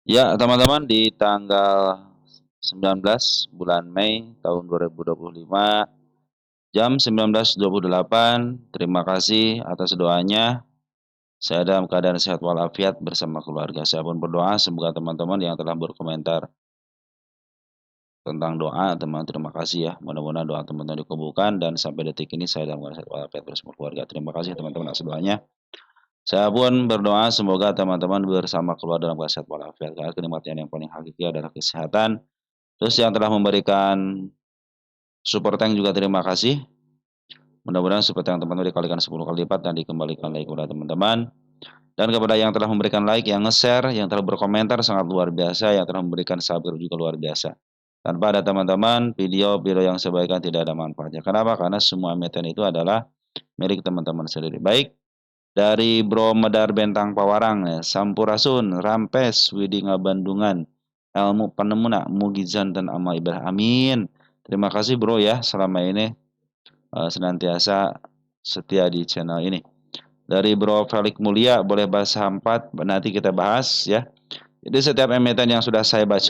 Ya, teman-teman, di tanggal 19 bulan Mei tahun 2025 jam 19.28, terima kasih atas doanya. Saya dalam keadaan sehat walafiat bersama keluarga. Saya pun berdoa semoga teman-teman yang telah berkomentar tentang doa, teman terima kasih ya. Mudah-mudahan doa teman-teman dikabulkan dan sampai detik ini saya dalam keadaan sehat walafiat bersama keluarga. Terima kasih teman-teman atas doanya. Saya pun berdoa semoga teman-teman bersama keluarga dalam keadaan sehat walafiat. Karena kenikmatan yang paling hakiki adalah kesehatan. Terus yang telah memberikan support tank juga terima kasih. Mudah-mudahan support yang teman-teman dikalikan 10 kali lipat dan dikembalikan lagi kepada teman-teman. Dan kepada yang telah memberikan like, yang nge-share, yang telah berkomentar sangat luar biasa, yang telah memberikan subscribe juga luar biasa. Tanpa ada teman-teman, video-video yang saya bagikan tidak ada manfaatnya. Kenapa? Karena semua emiten itu adalah milik teman-teman sendiri. Baik, dari Bro Medar Bentang Pawarang, ya, Sampurasun, Rampes, Widinga Bandungan, Ilmu Panemuna, Mugizan dan Amal Ibadah. Amin. Terima kasih Bro ya, selama ini senantiasa setia di channel ini. Dari Bro Felix Mulia, boleh bahas hampat, nanti kita bahas ya. Jadi setiap emiten yang sudah saya baca,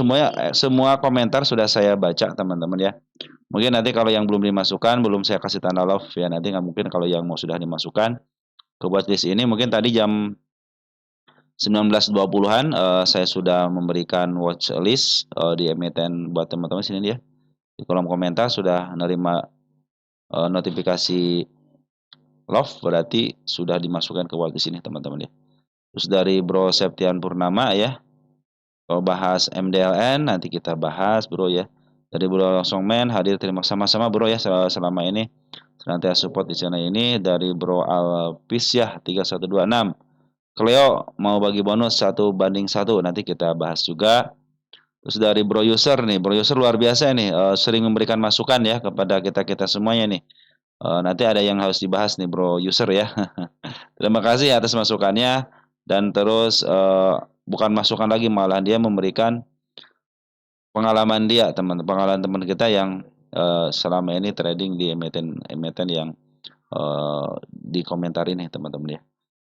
semua komentar sudah saya baca teman-teman ya. Mungkin nanti kalau yang belum dimasukkan, belum saya kasih tanda love ya. Nanti nggak mungkin kalau yang mau sudah dimasukkan ke watchlist ini. Mungkin tadi jam 19.20-an saya sudah memberikan watchlist di emiten buat teman-teman sini dia. Di kolom komentar sudah menerima notifikasi love, berarti sudah dimasukkan ke watchlist ini teman-teman ya. Terus dari Bro Septian Purnama ya, kalau bahas MDLN nanti kita bahas Bro ya. Dari Bro Songmen hadir, terima sama-sama Bro ya selama ini senantiasa support di channel ini. Dari Bro Alpisyah 3126, Cleo mau bagi bonus 1:1, nanti kita bahas juga. Terus dari Bro User nih, Bro User luar biasa nih, sering memberikan masukan ya kepada kita-kita semuanya nih. Nanti ada yang harus dibahas nih Bro User ya. Terima kasih atas masukannya, dan terus bukan masukan lagi, malah dia memberikan pengalaman dia, pengalaman teman kita yang selama ini trading di emiten yang di komentar ini teman-teman ya.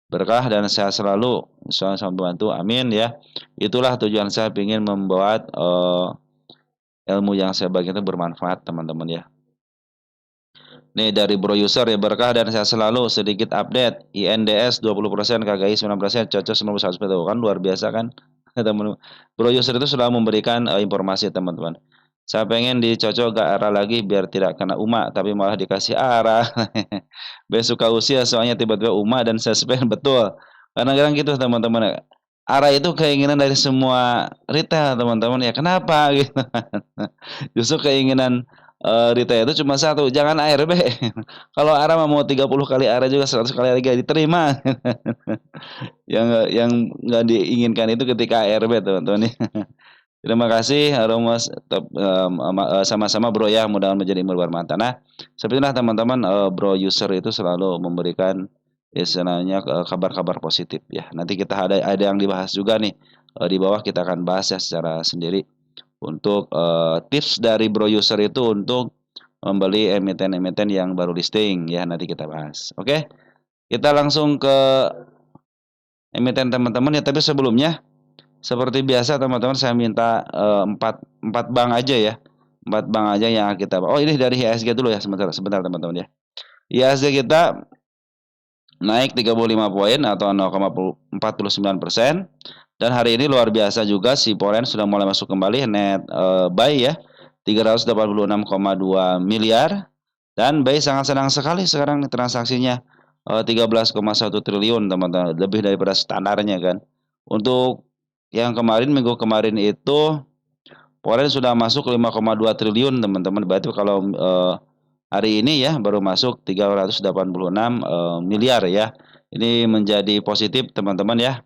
Berkah dan sehat selalu, insyaallah sama bantu, amin ya. Itulah tujuan saya, ingin membuat ilmu yang saya bagikan itu bermanfaat teman-teman ya. Nih dari Bro User ya, berkah dan sehat selalu, sedikit update INDS 20%, KGI 9%, cocok 91%, kan luar biasa kan. Teman Bro User itu sudah memberikan informasi teman-teman. Saya pengen dicocok gak arah lagi biar tidak kena UMA, tapi malah dikasih arah. Besuka usia soalnya tiba-tiba UMA dan saya spend betul. Kadang-kadang gitu teman-teman. Arah itu keinginan dari semua retail teman-teman ya. Kenapa gitu? Justru keinginan retail itu cuma satu, jangan ARB. Kalau arah mau 30 kali arah juga 100 kali lagi diterima. Yang nggak diinginkan itu ketika ARB teman-teman ya. Terima kasih Romus, sama-sama Bro ya, mudah-mudahan menjadi ilmu bermanfaat. Nah, seperti itulah teman-teman, Bro User itu selalu memberikan istilahnya kabar-kabar positif ya. Nanti kita ada yang dibahas juga nih di bawah, kita akan bahas ya secara sendiri untuk tips dari Bro User itu untuk membeli emiten-emiten yang baru listing ya, nanti kita bahas. Oke, kita langsung ke emiten teman-teman ya, tapi sebelumnya seperti biasa teman-teman, saya minta empat bank aja ya. Empat bank aja yang kita. Oh, ini dari IHSG dulu ya, sebentar sebentar teman-teman ya. IHSG kita naik 35 poin atau 0,49%. Dan hari ini luar biasa juga, si Polen sudah mulai masuk kembali net buy ya. 386,2 miliar, dan buy sangat senang sekali sekarang nih transaksinya 13,1 triliun teman-teman, lebih daripada standarnya kan. Untuk yang kemarin, minggu kemarin itu Polen sudah masuk 5,2 triliun teman-teman. Berarti kalau hari ini ya baru masuk 386 miliar ya. Ini menjadi positif teman-teman ya.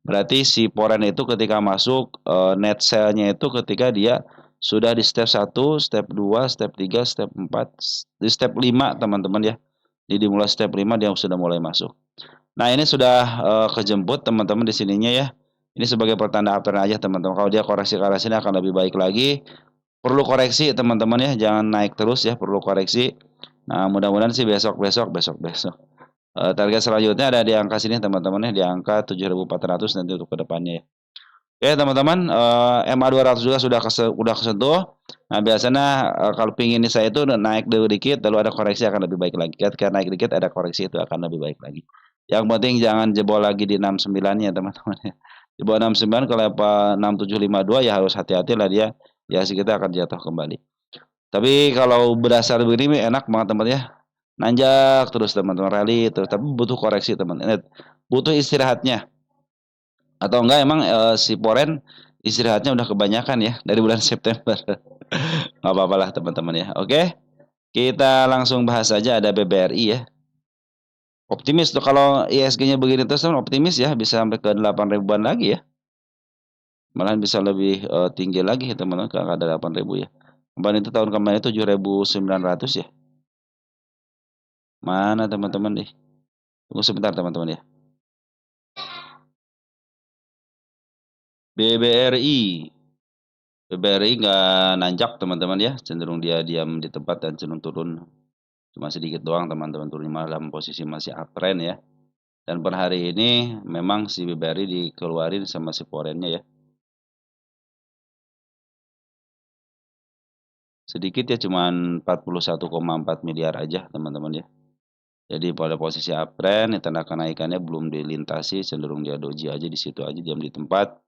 Berarti si Polen itu ketika masuk net sale-nya itu ketika dia sudah di step 1, step 2, step 3, step 4, di step 5 teman-teman ya. Jadi dimulai step 5 dia sudah mulai masuk. Nah, ini sudah kejemput teman-teman di sininya ya. Ini sebagai pertanda uptrend aja teman-teman. Kalau dia koreksi-koreksi ini akan lebih baik lagi. Perlu koreksi teman-teman ya, jangan naik terus ya, perlu koreksi. Nah, mudah-mudahan sih besok. Target selanjutnya ada di angka sini teman-teman ya, di angka 7.400 nanti untuk kedepannya ya. Oke teman-teman, MA 200 juga udah kesentuh. Nah biasanya kalau pingin saya itu naik dulu dikit, lalu ada koreksi akan lebih baik lagi. Ketika naik dikit ada koreksi itu akan lebih baik lagi. Yang penting jangan jebol lagi di 69-nya teman-teman ya. Di bawah 69 kalau apa 6752 ya harus hati-hati lah dia. Ya sih kita akan jatuh kembali. Tapi kalau berdasar begini enak banget teman ya. Nanjak terus teman-teman rally terus tapi butuh koreksi teman. Butuh istirahatnya. Atau enggak emang si Poren istirahatnya udah kebanyakan ya dari bulan September. Nggak apa-apa lah teman-teman ya. Oke, kita langsung bahas saja ada BBRI ya. Optimis tuh kalau ISG-nya begini terus teman optimis ya bisa sampai ke 8 ribuan lagi ya. Malahan bisa lebih tinggi lagi ya teman-teman ke angka 8 ribu ya. Kemarin itu tahun kemarin itu 7.900 ya. Mana teman-teman nih? Tunggu sebentar teman-teman ya. BBRI. BBRI nggak nanjak teman-teman ya, cenderung dia diam di tempat dan cenderung turun cuma sedikit doang teman-teman turunnya malah dalam posisi masih uptrend ya. Dan per hari ini memang si BBRI dikeluarin sama si forennya ya. Sedikit ya cuman 41,4 miliar aja teman-teman ya. Jadi pada posisi uptrend tanda kenaikannya belum dilintasi cenderung dia doji aja di situ aja diam di tempat.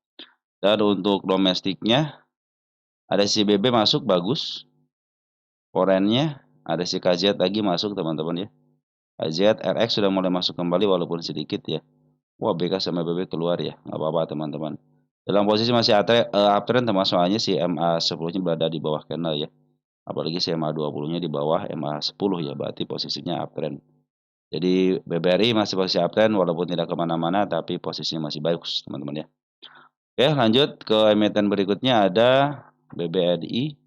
Dan untuk domestiknya ada si BB masuk bagus. Forennya ada si KZ lagi masuk teman-teman ya. KZ RX sudah mulai masuk kembali walaupun sedikit ya. Wah BK sama BB keluar ya. Nggak apa-apa teman-teman. Dalam posisi masih uptrend termasuk hanya si MA10-nya berada di bawah candle ya. Apalagi si MA20-nya di bawah MA10 ya. Berarti posisinya uptrend. Jadi BBRI masih posisi uptrend walaupun tidak kemana-mana tapi posisinya masih bagus teman-teman ya. Oke lanjut ke emiten berikutnya ada BBNI.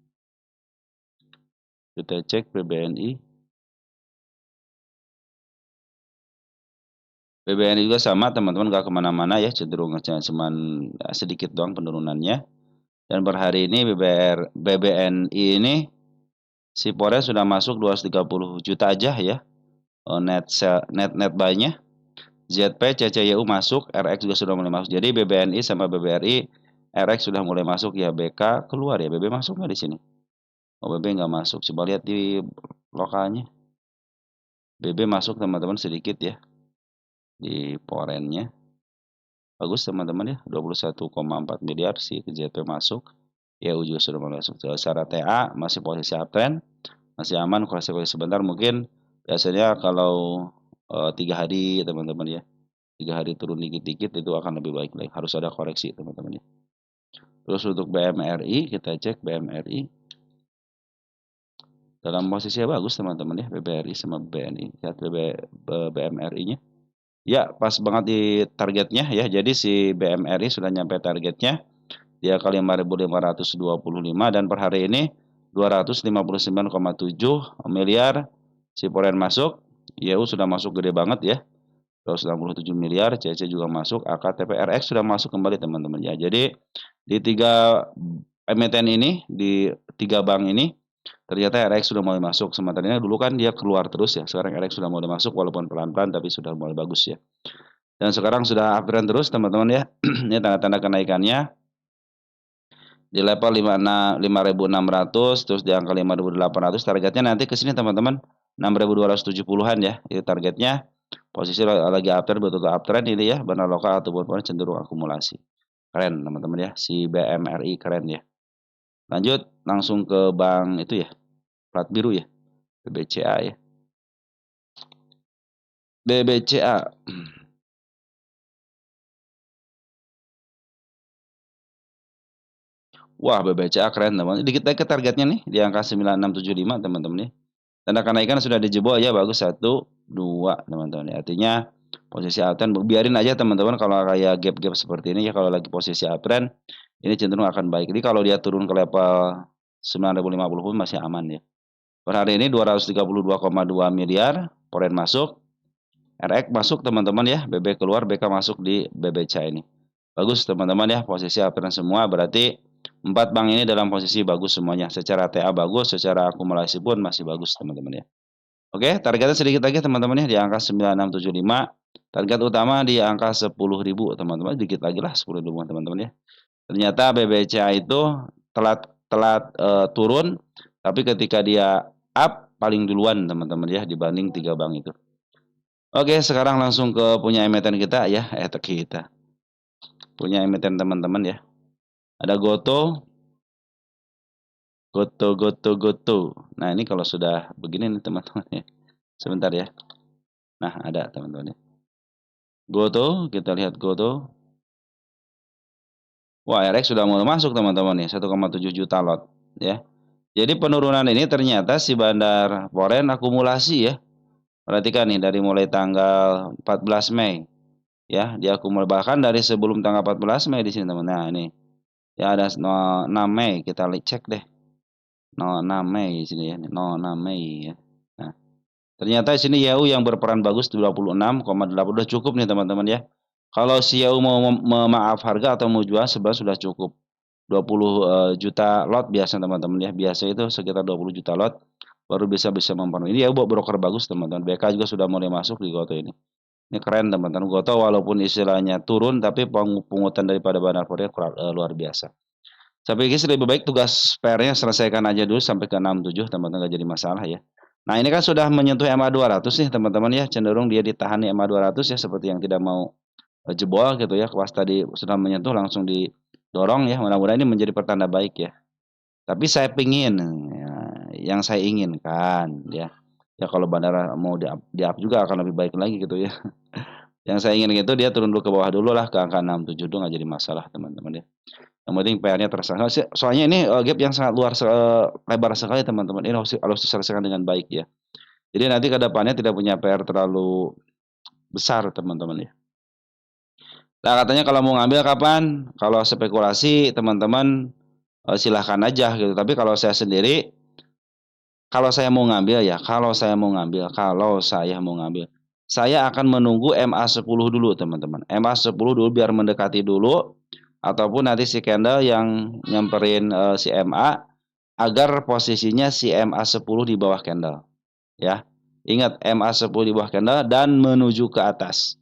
Kita cek BBNI. BBNI juga sama teman-teman gak kemana-mana ya cenderung cuman sedikit doang penurunannya. Dan per hari ini BBNI ini si Pore sudah masuk 230 juta aja ya. Net buy-nya. ZP, CCYU masuk, RX juga sudah mulai masuk. Jadi BBNI sama BBRI, RX sudah mulai masuk ya. BK keluar ya. BB masuk nggak di sini? Oh BB nggak masuk. Coba lihat di lokalnya. BB masuk teman-teman sedikit ya di porennya. Bagus teman-teman ya. 21,4 miliar si ZP masuk. Ya juga sudah mulai masuk. Secara TA masih posisi uptrend, masih aman. Koreksi sebentar mungkin biasanya kalau 3 hari teman-teman ya. 3 hari turun dikit-dikit itu akan lebih baik lagi. Harus ada koreksi teman-teman ya. Terus untuk BMRI kita cek BMRI dalam posisi bagus teman-teman ya. BBRI sama BNI. Lihat BMRI-nya. Ya pas banget di targetnya ya. Jadi si BMRI sudah nyampe targetnya. Dia kali 5.525 dan per hari ini 259,7 miliar si Poren masuk. YU sudah masuk gede banget ya. 267 miliar, CC juga masuk, AKTP RX sudah masuk kembali teman-teman ya. Jadi di 3 emiten ini, di 3 bank ini ternyata RX sudah mulai masuk. Sementara ini dulu kan dia keluar terus ya. Sekarang RX sudah mulai masuk walaupun pelan-pelan tapi sudah mulai bagus ya. Dan sekarang sudah uptrend terus teman-teman ya. Ini tanda-tanda kenaikannya di level 5.600 terus di angka 5.800 targetnya nanti ke sini teman-teman 6.270-an ya. Itu targetnya. Posisi lagi uptrend betul-betul uptrend ini ya, benar lokal ataupun cenderung akumulasi. Keren teman-teman ya, si BMRI keren ya. Lanjut langsung ke bank itu ya, plat biru ya, BBCA ya. BBCA. Wah, BBCA keren teman. Dikit lagi ke targetnya nih di angka 9675 teman-teman ya. Tanda kenaikan sudah dijebol ya, bagus 1 2 teman-teman ya. Artinya posisi uptrend biarin aja teman-teman kalau kayak gap-gap seperti ini ya kalau lagi posisi uptrend ini cenderung akan baik. Jadi kalau dia turun ke level 9.050 pun masih aman ya. Per hari ini 232,2 miliar, Poren masuk, RX masuk teman-teman ya, BB keluar, BK masuk di BBCA ini. Bagus teman-teman ya, posisi uptrend semua berarti 4 bank ini dalam posisi bagus semuanya. Secara TA bagus, secara akumulasi pun masih bagus teman-teman ya. Oke, targetnya sedikit lagi teman-teman ya di angka 9675. Target utama di angka 10.000 teman-teman, dikit lagi lah 10.000 teman-teman ya. Ternyata BBCA itu telat telat turun, tapi ketika dia up paling duluan teman-teman ya dibanding 3 bank itu. Oke, sekarang langsung ke punya emiten kita ya, kita punya emiten teman-teman ya. Ada Goto, Goto, Goto, Goto. Nah ini kalau sudah begini nih teman-teman ya. Sebentar ya. Nah ada teman-teman ya. Goto, kita lihat Goto. Wah, RX sudah mulai masuk teman-teman nih, 1,7 juta lot ya. Jadi penurunan ini ternyata si Bandar Foreign akumulasi ya. Perhatikan nih dari mulai tanggal 14 Mei ya, dia akumulasi bahkan dari sebelum tanggal 14 Mei di sini teman. Nah, ini ya ada 6 Mei, kita cek deh. 6 Mei di sini ya, 6 Mei ya. Nah, ternyata di sini Yahoo yang berperan bagus 26,8 udah cukup nih teman-teman ya. Kalau si Yahoo mau memaaf harga atau mau jual sebenarnya sudah cukup. 20 juta lot biasa teman-teman ya. Biasa itu sekitar 20 juta lot baru bisa mempenuhi. Ini ya buat broker bagus teman-teman. BK juga sudah mulai masuk di Goto ini. Ini keren teman-teman. Goto walaupun istilahnya turun tapi pungutan daripada Bandar Foreign luar biasa. Saya pikir lebih baik tugas PR-nya selesaikan aja dulu sampai ke 67 teman-teman, nggak jadi masalah ya. Nah ini kan sudah menyentuh MA 200 nih teman-teman ya, cenderung dia ditahan di MA 200 ya, seperti yang tidak mau jebol gitu ya. Pas tadi sudah menyentuh langsung didorong ya, mudah-mudahan ini menjadi pertanda baik ya. Tapi saya pingin ya, yang saya inginkan ya, ya kalau bandara mau di-up juga akan lebih baik lagi gitu ya. Yang saya ingin itu dia turun dulu ke bawah dulu lah, ke angka 67 dulu, nggak jadi masalah teman-teman ya. Yang penting PR-nya terasa. Soalnya ini gap yang sangat lebar sekali teman-teman. Ini harus diselesaikan dengan baik ya. Jadi nanti ke depannya tidak punya PR terlalu besar teman-teman ya. Nah katanya kalau mau ngambil kapan? Kalau spekulasi teman-teman silahkan aja gitu. Tapi kalau saya sendiri, kalau saya mau ngambil ya, saya akan menunggu MA10 dulu teman-teman. MA10 dulu biar mendekati dulu, ataupun nanti si candle yang nyamperin si MA agar posisinya si MA10 di bawah candle ya. Ingat MA10 di bawah candle dan menuju ke atas.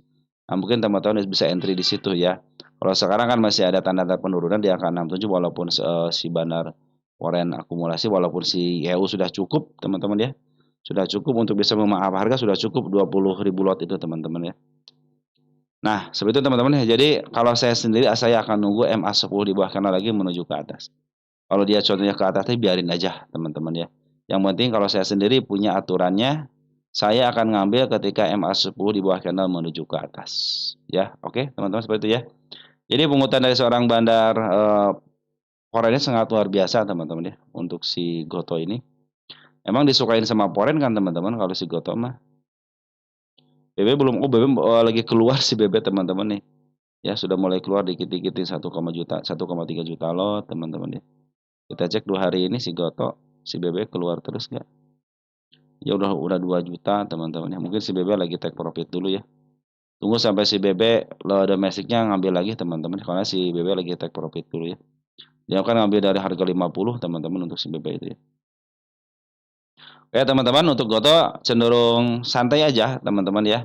Nah, mungkin teman-teman bisa entry di situ ya. Kalau sekarang kan masih ada tanda-tanda penurunan di angka 67 walaupun si Bandar Foreign akumulasi, walaupun si EU sudah cukup teman-teman ya. Sudah cukup untuk bisa memaaf harga, sudah cukup 20.000 lot itu teman-teman ya. Nah, seperti itu teman-teman ya. Jadi kalau saya sendiri saya akan nunggu MA10 di bawah karena lagi menuju ke atas. Kalau dia contohnya ke atasnya biarin aja teman-teman ya. Yang penting kalau saya sendiri punya aturannya, saya akan ngambil ketika MA10 di bawah candle menuju ke atas. Ya, oke teman-teman seperti itu ya. Jadi pungutan dari seorang bandar foreign sangat luar biasa teman-teman ya untuk si Goto ini. Emang disukain sama foreign kan teman-teman kalau si Goto mah. BB belum, BB lagi keluar si BB teman-teman nih. Ya sudah mulai keluar dikit-dikit 1,3 juta lot teman-teman ya. Kita cek 2 hari ini si Goto, si BB keluar terus nggak? Ya udah 2 juta teman-teman ya. Mungkin si BB lagi take profit dulu ya. Tunggu sampai si BB lo domestiknya ngambil lagi teman-teman, karena si BB lagi take profit dulu ya. Dia akan ngambil dari harga 50 teman-teman untuk si BB itu ya. Oke teman-teman, untuk Goto cenderung santai aja teman-teman ya.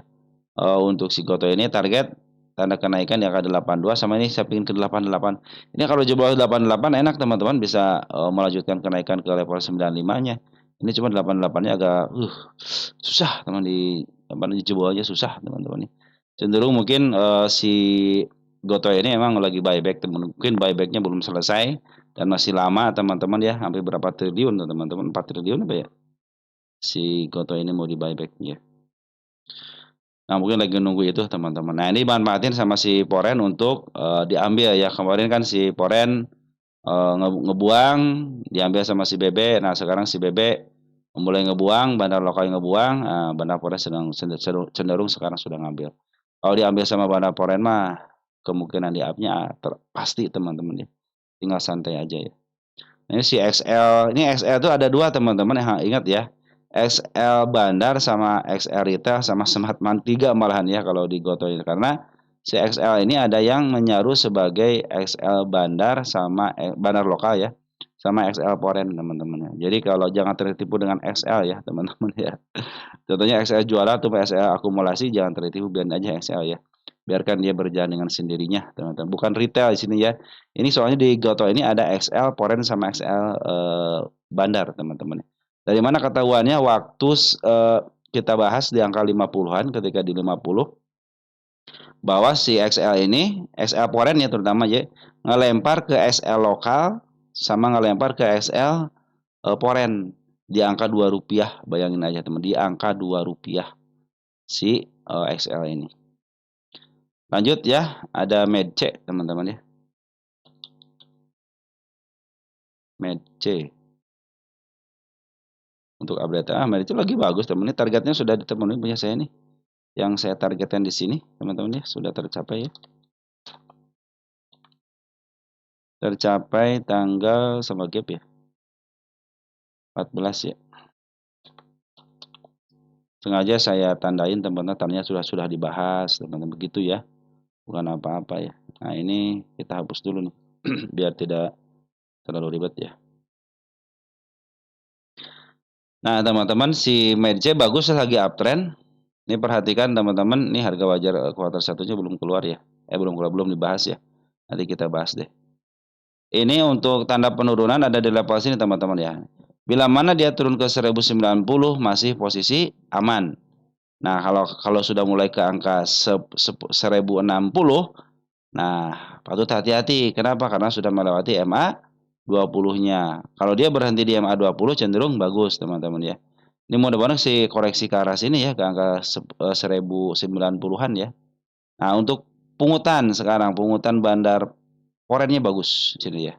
Untuk si Goto ini target tanda kenaikan di angka 82, sama ini saya pingin ke 88. Ini kalau jebol 88 enak teman-teman, bisa melanjutkan kenaikan ke level 95-nya. Ini cuma 88-nya agak susah teman di jebol aja susah teman-teman. Cenderung mungkin si Goto ini emang lagi buyback teman. Mungkin buybacknya belum selesai dan masih lama teman-teman ya, hampir berapa triliun teman-teman, 4 triliun apa ya si Goto ini mau di buyback ya. Nah mungkin lagi nunggu itu teman-teman. Nah ini manfaatin sama si Foreign untuk diambil ya. Kemarin kan si Foreign ngebuang, diambil sama si BB. Nah sekarang si BB mulai ngebuang, bandar lokal ngebuang, bandar Foreign cenderung sekarang sudah ngambil. Kalau diambil sama bandar Foreign mah kemungkinan di-up-nya pasti teman-teman ya. Tinggal santai aja ya. Nah, ini si XL, ini XL itu ada 2 teman-teman ya, ingat ya. XL Bandar sama XL Retail sama Smartman 3 malahan ya kalau di Goto ini, karena si XL ini ada yang menyaru sebagai XL Bandar sama Bandar lokal ya, sama XL Foreign teman-teman ya. Jadi kalau jangan tertipu dengan XL ya teman-teman ya. Contohnya XL juara atau XL akumulasi, jangan tertipu, biarin aja XL ya. Biarkan dia berjalan dengan sendirinya, teman-teman. Bukan retail di sini ya. Ini soalnya di Goto ini ada XL, Foreign sama XL bandar, teman-teman. Dari mana ketahuannya waktu kita bahas di angka 50-an ketika di 50 bahwa si XL ini, XL Foreign ya terutama ya, ngelempar ke XL lokal sama ngelempar ke XL Foreign di angka Rp2, bayangin aja teman, di angka Rp2 si XL ini. Lanjut ya, ada Medce teman-teman ya. Medce. Untuk update Medce lagi bagus teman, ini targetnya sudah ditemukan punya saya nih. Yang saya targetkan di sini teman-teman ya, sudah tercapai ya. Tercapai tanggal sama gap ya. 14 ya. Sengaja saya tandain teman-teman, tandanya sudah dibahas teman-teman, begitu ya. Bukan apa-apa ya. Nah, ini kita hapus dulu nih biar tidak terlalu ribet ya. Nah, teman-teman, si Medce bagus lagi uptrend. Ini perhatikan teman-teman, ini harga wajar kuartal satunya belum keluar ya. Belum dibahas ya. Nanti kita bahas deh. Ini untuk tanda penurunan ada di level sini teman-teman ya. Bila mana dia turun ke 1090 masih posisi aman. Nah, kalau sudah mulai ke angka 1060, nah patut hati-hati. Kenapa? Karena sudah melewati MA 20-nya. Kalau dia berhenti di MA 20 cenderung bagus, teman-teman ya. Ini mudah-mudahan si koreksi ke arah sini ya, ke angka 1090-an ya. Nah, untuk pungutan sekarang, pungutan bandar Forennya bagus sini ya.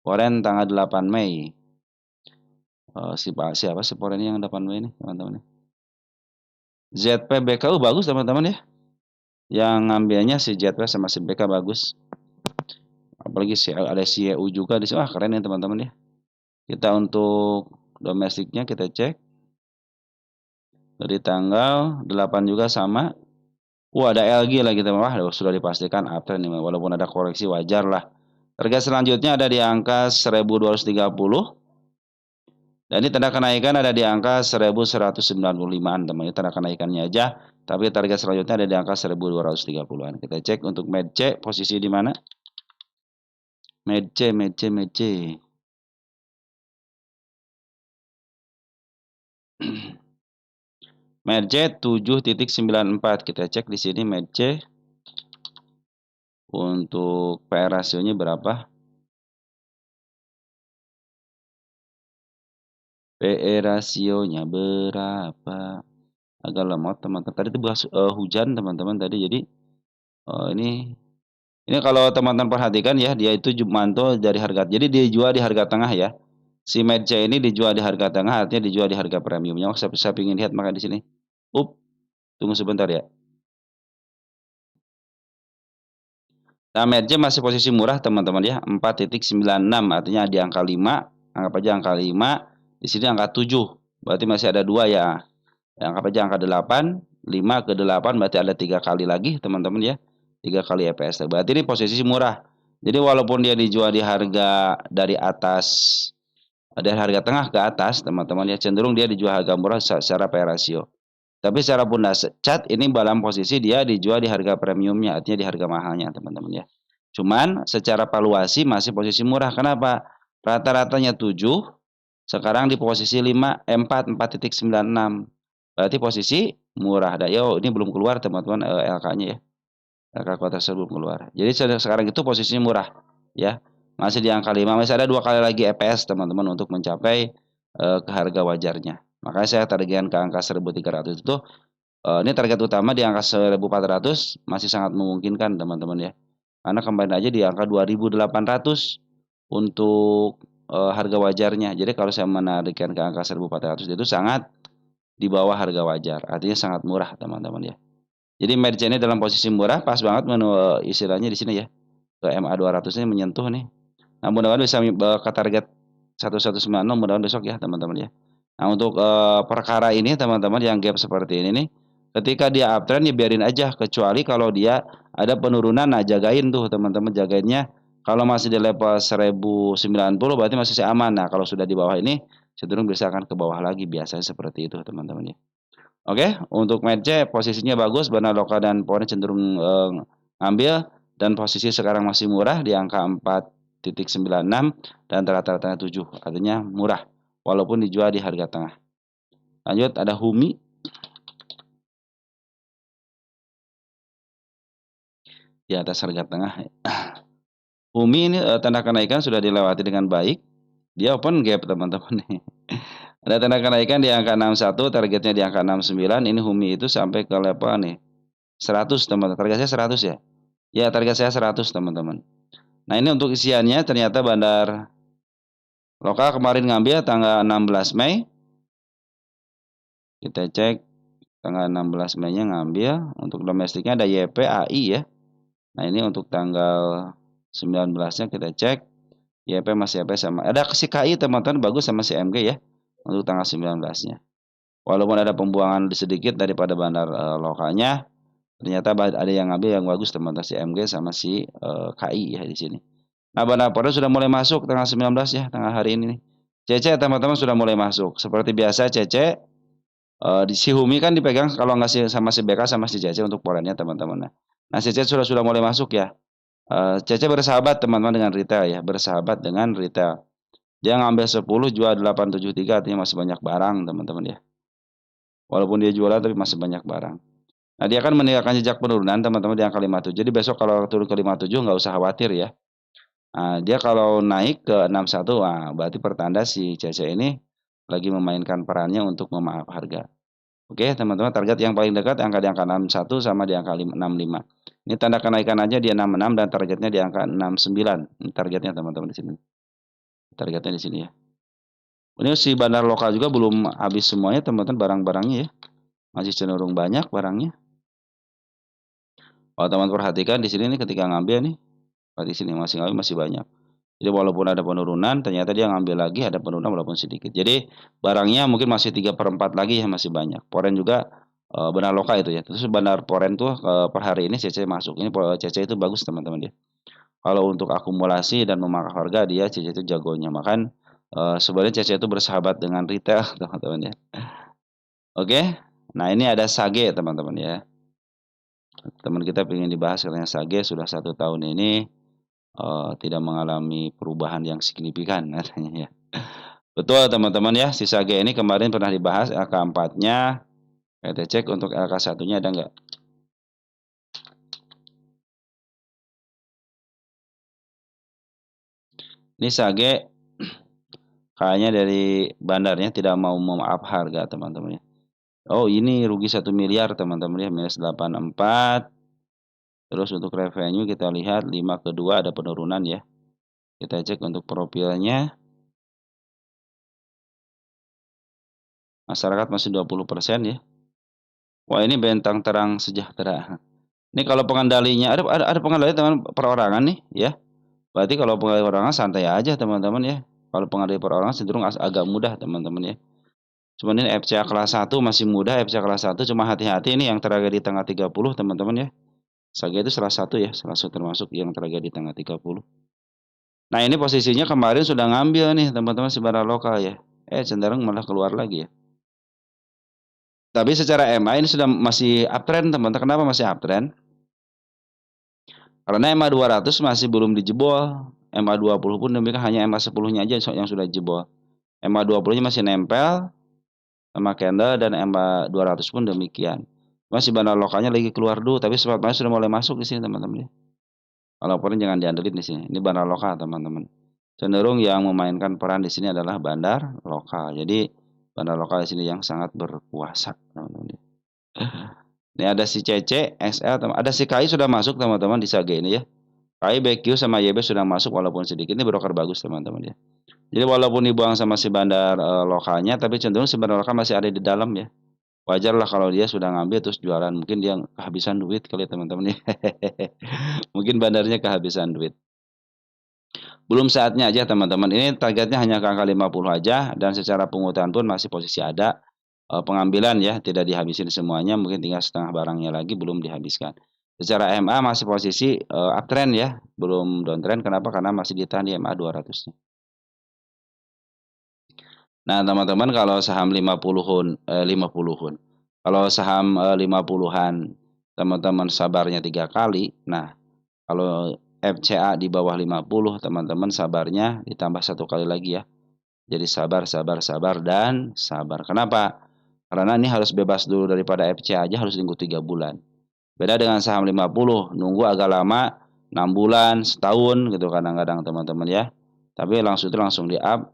Foren tanggal 8 Mei. Siapa sih Forennya yang 8 Mei ini, teman-teman ya? ZPBKU bagus, teman-teman ya. Yang ngambilnya si ZP sama si BK bagus. Apalagi ada CEU juga di sini. Wah, keren ya, teman-teman ya. Kita untuk domestiknya kita cek. Dari tanggal 8 juga sama. Ada LG lagi teman. Wah, sudah dipastikan uptrend nih, walaupun ada koreksi wajar lah. Harga selanjutnya ada di angka 1230. Dan ini tanda kenaikan ada di angka 1195-an teman. Ini tanda kenaikannya aja. Tapi target selanjutnya ada di angka 1230-an. Kita cek untuk Medce posisi di mana? Medce. Medce 7.94. Kita cek di sini Medce. Untuk PR rasionya berapa? PE rasionya berapa? Agak lemot teman-teman. Tadi itu bahas hujan teman-teman tadi. Jadi ini kalau teman-teman perhatikan ya, dia itu mantul dari harga. Jadi dijual di harga tengah ya. Si Medce ini dijual di harga tengah, artinya dijual di harga premiumnya. Saya ingin lihat maka di sini. Tunggu sebentar ya. Nah, Medce masih posisi murah teman-teman ya, 4.96, artinya di angka 5, anggap aja angka 5, di sini angka 7, berarti masih ada 2 ya. Anggap aja angka 8, 5 ke 8 berarti ada 3 kali lagi teman-teman ya. 3 kali EPS. Berarti ini posisi murah. Jadi walaupun dia dijual di harga dari atas, dari harga tengah ke atas teman-teman ya, cenderung dia dijual harga murah secara PE rasio. Tapi secara bunda cat ini dalam posisi dia dijual di harga premiumnya, artinya di harga mahalnya teman-teman ya. Cuman secara valuasi masih posisi murah. Kenapa? Rata-ratanya 7, sekarang di posisi 4.96. Berarti posisi murah. Yo, ini belum keluar teman-teman LK-nya ya. LK kuartal belum keluar. Jadi sekarang itu posisinya murah ya. Masih di angka 5, masih ada 2 kali lagi EPS teman-teman untuk mencapai ke harga wajarnya. Makanya saya targetkan ke angka 1.300 itu. Ini target utama di angka 1.400 masih sangat memungkinkan teman-teman ya. Karena kembali aja di angka 2.800 untuk harga wajarnya. Jadi kalau saya menarikkan ke angka 1.400 itu sangat di bawah harga wajar. Artinya sangat murah teman-teman ya. Jadi Medce ini dalam posisi murah, pas banget istilahnya di sini ya. Ke MA 200 ini menyentuh nih. Nah, mudah-mudahan bisa ke target 1196, mudah-mudahan besok ya teman-teman ya. Nah, untuk perkara ini teman-teman yang gap seperti ini nih, ketika dia uptrend ya biarin aja, kecuali kalau dia ada penurunan, nah jagain tuh teman-teman, jagainnya. Kalau masih di level 1090 berarti masih aman. Nah, kalau sudah di bawah ini cenderung bisa akan ke bawah lagi, biasanya seperti itu teman-teman ya. Oke, untuk match posisinya bagus, Bandar Lokal dan Poren cenderung ngambil, dan posisi sekarang masih murah di angka 4,96 dan rata-rata 7, artinya murah walaupun dijual di harga tengah. Lanjut ada HUMI di atas harga tengah. HUMI ini tanda kenaikan sudah dilewati dengan baik. Dia open gap teman-teman nih. Ada tanda kenaikan di angka 61, targetnya di angka 69. Ini HUMI itu sampai ke level nih 100 teman-teman. Target saya 100 ya. Ya, target saya 100 teman-teman. Nah, ini untuk isiannya ternyata Bandar Lokal kemarin ngambil tanggal 16 Mei. Kita cek tanggal 16 Mei-nya ngambil. Untuk domestiknya ada YPAI ya. Nah, ini untuk tanggal 19-nya kita cek. YP masih YP sama. Ada si KI teman-teman bagus sama si MG ya. Untuk tanggal 19-nya. Walaupun ada pembuangan sedikit daripada bandar lokalnya, ternyata ada yang ngambil yang bagus teman-teman si MG sama si KI ya di sini. Nah, bandar Poren sudah mulai masuk tanggal 19 ya, tanggal hari ini nih. CC teman-teman sudah mulai masuk. Seperti biasa CC di si Humi kan dipegang kalau nggak sama si BK sama si CC untuk porennya teman-teman. Nah, CC sudah mulai masuk ya. CC bersahabat teman-teman dengan retail ya, bersahabat dengan retail. Dia ngambil 10 jual 873, artinya masih banyak barang teman-teman ya. Walaupun dia jualan tapi masih banyak barang. Nah, dia kan meninggalkan jejak penurunan teman-teman di angka 57. Jadi besok kalau turun ke 57 nggak usah khawatir ya. Nah, dia kalau naik ke 61, nah, berarti pertanda si CC ini lagi memainkan perannya untuk memaaf harga. Oke, teman-teman, target yang paling dekat di angka 61 sama di angka 65. Ini tanda kenaikan aja di 66 dan targetnya di angka 69. Ini targetnya teman-teman di sini. Targetnya di sini ya. Ini si bandar lokal juga belum habis semuanya teman-teman barang-barangnya ya. Masih cenderung banyak barangnya. Kalau teman perhatikan di sini nih ketika ngambil nih, di sini masih ngambil masih banyak. Jadi walaupun ada penurunan, ternyata dia ngambil lagi ada penurunan walaupun sedikit. Jadi barangnya mungkin masih 3/4 lagi ya masih banyak. Poren juga benar lokal itu ya. Terus bandar Poren tuh per hari ini CC masuk. Ini CC itu bagus teman-teman ya. Kalau untuk akumulasi dan memakan harga dia CC itu jagonya. Makan sebenarnya CC itu bersahabat dengan retail teman-teman ya. Oke. Nah, ini ada Sage teman-teman ya. Teman kita ingin dibahas katanya Sage sudah 1 tahun ini tidak mengalami perubahan yang signifikan katanya ya. Betul teman-teman ya, si Sage ini kemarin pernah dibahas LK4-nya. Kita cek untuk LK1-nya ada nggak? Ini Sage kayaknya dari bandarnya tidak mau memaaf harga teman-teman ya. Oh, ini rugi 1 miliar teman-teman ya, minus 84. Terus untuk revenue kita lihat 5/2 ada penurunan ya. Kita cek untuk profilnya. Masyarakat masih 20% ya. Wah, ini bentang terang sejahtera. Ini kalau pengendalinya ada pengendali teman perorangan nih ya. Berarti kalau pengendali perorangan santai aja teman-teman ya. Kalau pengendali perorangan cenderung agak mudah teman-teman ya. Cuman ini FCA kelas 1 masih mudah, FCA kelas 1 cuma hati-hati ini yang tragedi tanggal 30 teman-teman ya. Saga itu salah satu ya, salah satu termasuk yang tragedi tanggal 30. Nah, ini posisinya kemarin sudah ngambil nih teman-teman si barang lokal ya. Cenderung malah keluar lagi ya. Tapi secara MA ini sudah masih uptrend teman-teman. Kenapa masih uptrend? Karena MA 200 masih belum dijebol. MA 20 pun demikian, hanya MA 10-nya aja yang sudah jebol. MA 20-nya masih nempel sama candle dan MA 200 pun demikian. Masih bandar lokalnya lagi keluar dulu, tapi sebabnya sudah mulai masuk di sini teman-teman. Walaupun jangan diandelin di sini. Ini bandar lokal teman-teman. Cenderung yang memainkan peran di sini adalah bandar lokal. Jadi bandar lokal di sini yang sangat berkuasa teman-teman. Ini ada si CC, SL, ada si KI sudah masuk teman-teman di Sage ini ya. KI, BQ sama YB sudah masuk walaupun sedikit. Ini broker bagus teman-teman ya. Jadi walaupun dibuang sama si bandar lokalnya, tapi cenderung si bandar lokal masih ada di dalam ya. Wajar lah kalau dia sudah ngambil terus jualan. Mungkin dia kehabisan duit kali teman-teman ya. Mungkin bandarnya kehabisan duit. Belum saatnya aja teman-teman. Ini targetnya hanya ke angka 50 aja dan secara pengutuhan pun masih posisi ada. Pengambilan ya, tidak dihabisin semuanya, mungkin tinggal setengah barangnya lagi belum dihabiskan. Secara MA masih posisi uptrend ya, belum downtrend. Kenapa? Karena masih ditahan di MA 200-nya. Nah, teman-teman kalau saham 50-un Kalau saham 50-an teman-teman sabarnya 3 kali. Nah, kalau FCA di bawah 50 teman-teman sabarnya ditambah 1 kali lagi ya. Jadi sabar, sabar, sabar, dan sabar. Kenapa? Karena ini harus bebas dulu daripada FCA aja harus nunggu 3 bulan. Beda dengan saham 50, nunggu agak lama, 6 bulan, setahun gitu kadang-kadang teman-teman ya. Tapi langsung itu langsung di-up,